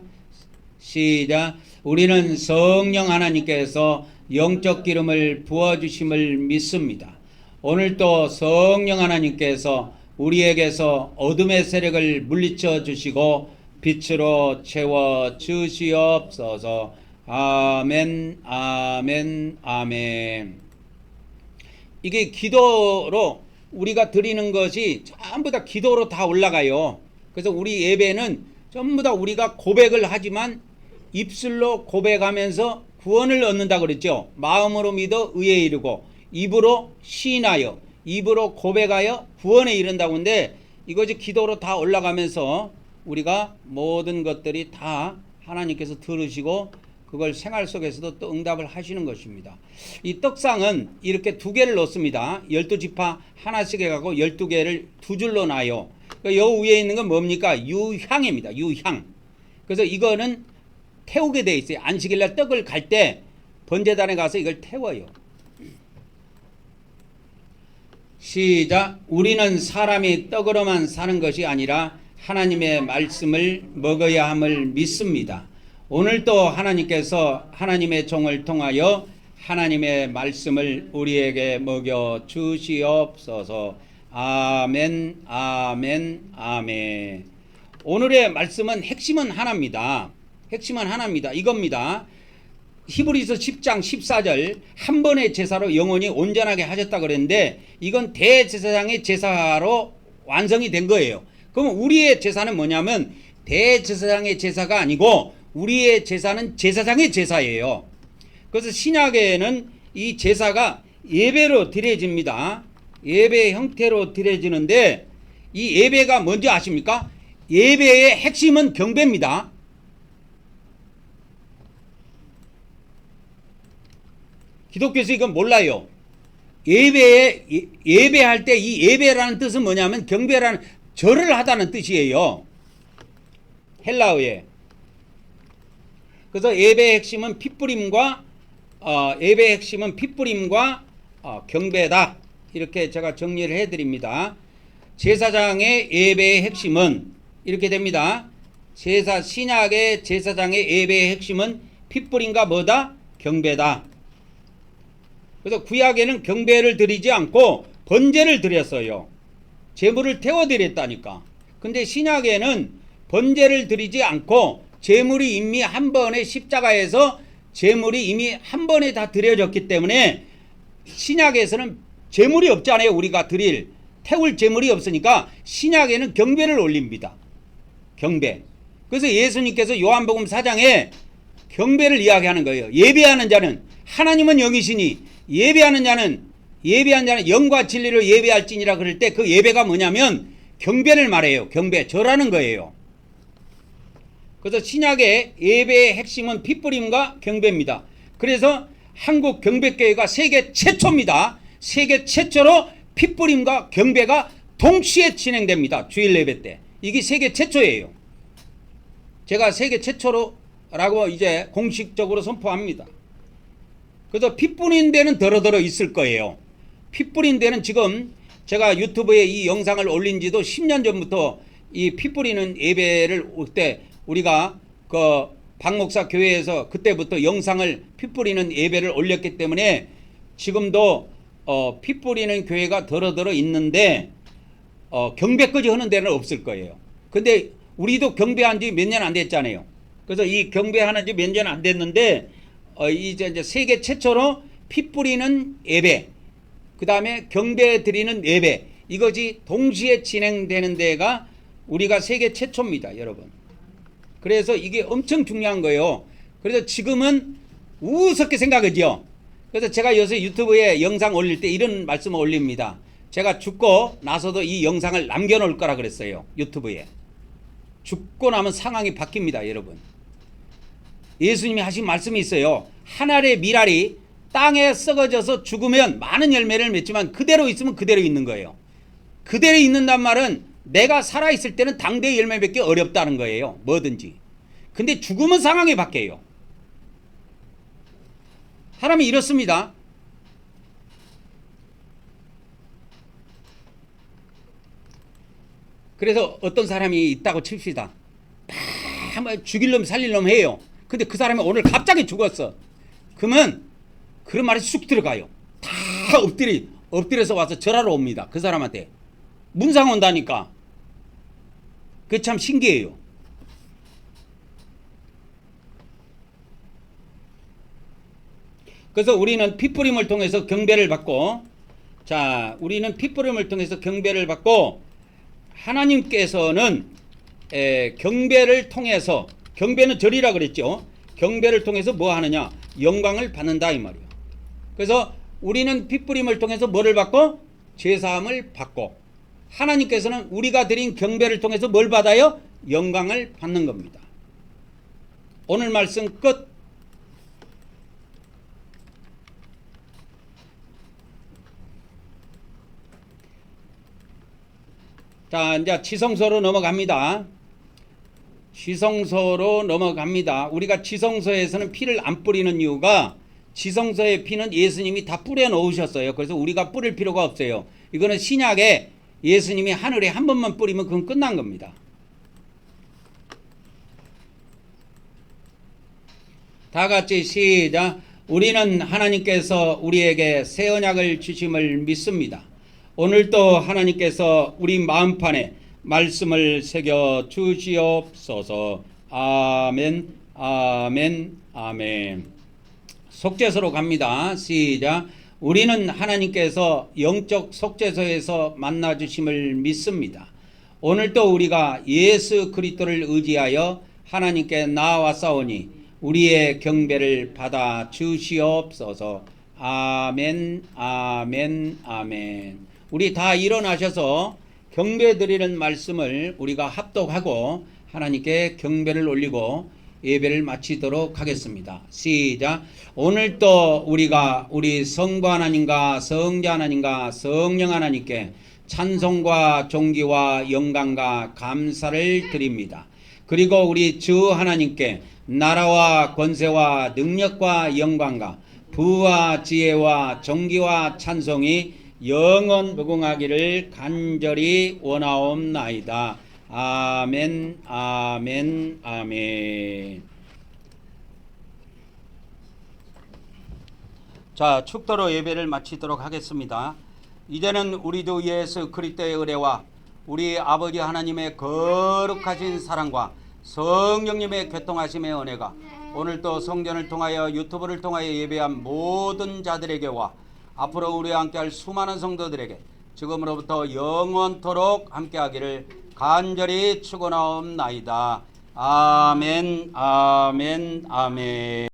시작. 우리는 성령 하나님께서 영적 기름을 부어주심을 믿습니다. 오늘도 성령 하나님께서 우리에게서 어둠의 세력을 물리쳐 주시고 빛으로 채워 주시옵소서. 아멘, 아멘, 아멘. 이게 기도로 우리가 드리는 것이 전부 다 기도로 다 올라가요. 그래서 우리 예배는 전부 다 우리가 고백을 하지만 입술로 고백하면서 구원을 얻는다 그랬죠. 마음으로 믿어 의에 이르고 입으로 시인하여 입으로 고백하여 구원에 이른다고 하는데 이것이 기도로 다 올라가면서 우리가 모든 것들이 다 하나님께서 들으시고 그걸 생활 속에서도 또 응답을 하시는 것입니다. 이 떡상은 이렇게 2개를 넣습니다. 12지파 하나씩 해가고 12개를 2줄로 놔요. 요 위에 있는 건 뭡니까? 유향입니다. 유향. 그래서 이거는 태우게 돼 있어요. 안식일날 떡을 갈 때 번제단에 가서 이걸 태워요. 시작. 우리는 사람이 떡으로만 사는 것이 아니라 하나님의 말씀을 먹어야 함을 믿습니다. 오늘도 하나님께서 하나님의 종을 통하여 하나님의 말씀을 우리에게 먹여 주시옵소서. 아멘, 아멘, 아멘. 오늘의 말씀은 핵심은 하나입니다. 핵심은 하나입니다. 이겁니다. 히브리서 10장 14절 한 번의 제사로 영원히 온전하게 하셨다 그랬는데 이건 대제사장의 제사로 완성이 된 거예요. 그럼 우리의 제사는 뭐냐면 대제사장의 제사가 아니고 우리의 제사는 제사장의 제사예요. 그래서 신약에는 이 제사가 예배로 드려집니다. 예배 형태로 드려지는데 이 예배가 뭔지 아십니까? 예배의 핵심은 경배입니다. 기독교에서 이건 몰라요. 예배할 때 이 예배라는 뜻은 뭐냐면 경배라는 절을 하다는 뜻이에요. 헬라어에. 그래서 예배의 핵심은 핏부림과 경배다. 이렇게 제가 정리를 해드립니다. 제사장의 예배의 핵심은 이렇게 됩니다. 신약의 제사장의 예배의 핵심은 핏부림과 뭐다? 경배다. 그래서 구약에는 경배를 드리지 않고 번제를 드렸어요. 제물을 태워드렸다니까. 근데 신약에는 번제를 드리지 않고 제물이 이미 한 번에 십자가에서 제물이 이미 한 번에 다 드려졌기 때문에 신약에서는 제물이 없잖아요. 우리가 태울 제물이 없으니까 신약에는 경배를 올립니다. 경배. 그래서 예수님께서 요한복음 4장에 경배를 이야기하는 거예요. 예배하는 자는 하나님은 영이시니 예배하는 자는 영과 진리로 예배할지니라 그럴 때 그 예배가 뭐냐면 경배를 말해요. 경배, 절하는 거예요. 그래서 신약의 예배의 핵심은 핏부림과 경배입니다. 그래서 한국 경배교회가 세계 최초입니다. 세계 최초로 핏부림과 경배가 동시에 진행됩니다. 주일 예배 때. 이게 세계 최초예요. 제가 세계 최초로라고 이제 공식적으로 선포합니다. 그래서 피 뿌린 데는 더러더러 있을 거예요. 피 뿌린 데는 지금 제가 유튜브에 이 영상을 올린 지도 10년 전부터 이 피 뿌리는 예배를 올 때 우리가 그 박목사 교회에서 그때부터 영상을 피 뿌리는 예배를 올렸기 때문에 지금도 피 뿌리는 교회가 더러더러 있는데 경배까지 하는 데는 없을 거예요. 근데 우리도 경배한 지 몇 년 안 됐잖아요. 그래서 이 경배하는 지 몇 년 안 됐는데 이제 세계 최초로 피 뿌리는 예배, 그 다음에 경배 드리는 예배, 이것이 동시에 진행되는 데가 우리가 세계 최초입니다, 여러분. 그래서 이게 엄청 중요한 거예요. 그래서 지금은 우습게 생각하죠. 그래서 제가 요새 유튜브에 영상 올릴 때 이런 말씀을 올립니다. 제가 죽고 나서도 이 영상을 남겨놓을 거라 그랬어요, 유튜브에. 죽고 나면 상황이 바뀝니다, 여러분. 예수님이 하신 말씀이 있어요. 한 알의 밀알이 땅에 썩어져서 죽으면 많은 열매를 맺지만 그대로 있으면 그대로 있는 거예요. 그대로 있는단 말은 내가 살아있을 때는 당대의 열매 맺기 어렵다는 거예요. 뭐든지. 근데 죽으면 상황이 바뀌어요. 사람이 이렇습니다. 그래서 어떤 사람이 있다고 칩시다. 막 죽일 놈 살릴 놈 해요. 근데 그 사람이 오늘 갑자기 죽었어. 그러면 그런 말이 쑥 들어가요. 다 엎드려서 와서 절하러 옵니다. 그 사람한테. 문상 온다니까. 그게 참 신기해요. 그래서 우리는 핏부림을 통해서 경배를 받고, 자, 우리는 핏부림을 통해서 경배를 받고, 하나님께서는 경배를 통해서, 경배는 절이라 그랬죠. 경배를 통해서 뭐 하느냐? 영광을 받는다 이 말이에요. 그래서 우리는 핏부림을 통해서 뭐를 받고? 제사함을 받고, 하나님께서는 우리가 드린 경배를 통해서 뭘 받아요? 영광을 받는 겁니다. 오늘 말씀 끝. 자, 이제 지성소로 넘어갑니다. 지성소로 넘어갑니다. 우리가 지성소에서는 피를 안 뿌리는 이유가, 지성소의 피는 예수님이 다 뿌려 놓으셨어요. 그래서 우리가 뿌릴 필요가 없어요. 이거는 신약에 예수님이 하늘에 한 번만 뿌리면 그건 끝난 겁니다. 다 같이 시작. 우리는 하나님께서 우리에게 새 언약을 주심을 믿습니다. 오늘도 하나님께서 우리 마음판에 말씀을 새겨 주시옵소서. 아멘, 아멘, 아멘. 속죄소로 갑니다. 시작. 우리는 하나님께서 영적 속죄소에서 만나 주심을 믿습니다. 오늘도 우리가 예수 그리스도를 의지하여 하나님께 나아왔사오니 우리의 경배를 받아 주시옵소서. 아멘, 아멘, 아멘. 우리 다 일어나셔서 경배 드리는 말씀을 우리가 합독하고 하나님께 경배를 올리고 예배를 마치도록 하겠습니다. 시작. 오늘도 우리가 우리 성부 하나님과 성자 하나님과 성령 하나님께 찬송과 존귀와 영광과 감사를 드립니다. 그리고 우리 주 하나님께 나라와 권세와 능력과 영광과 부와 지혜와 존귀와 찬송이 영원 무궁하기를 간절히 원하옵나이다. 아멘, 아멘, 아멘. 자, 축도로 예배를 마치도록 하겠습니다. 이제는 우리 주 예수 그리스도의 은혜와 우리 아버지 하나님의 거룩하신 사랑과 성령님의 교통하심의 은혜가 오늘도 성전을 통하여 유튜브를 통하여 예배한 모든 자들에게와 앞으로 우리와 함께할 수많은 성도들에게 지금으로부터 영원토록 함께하기를 간절히 축원하옵나이다. 아멘, 아멘, 아멘.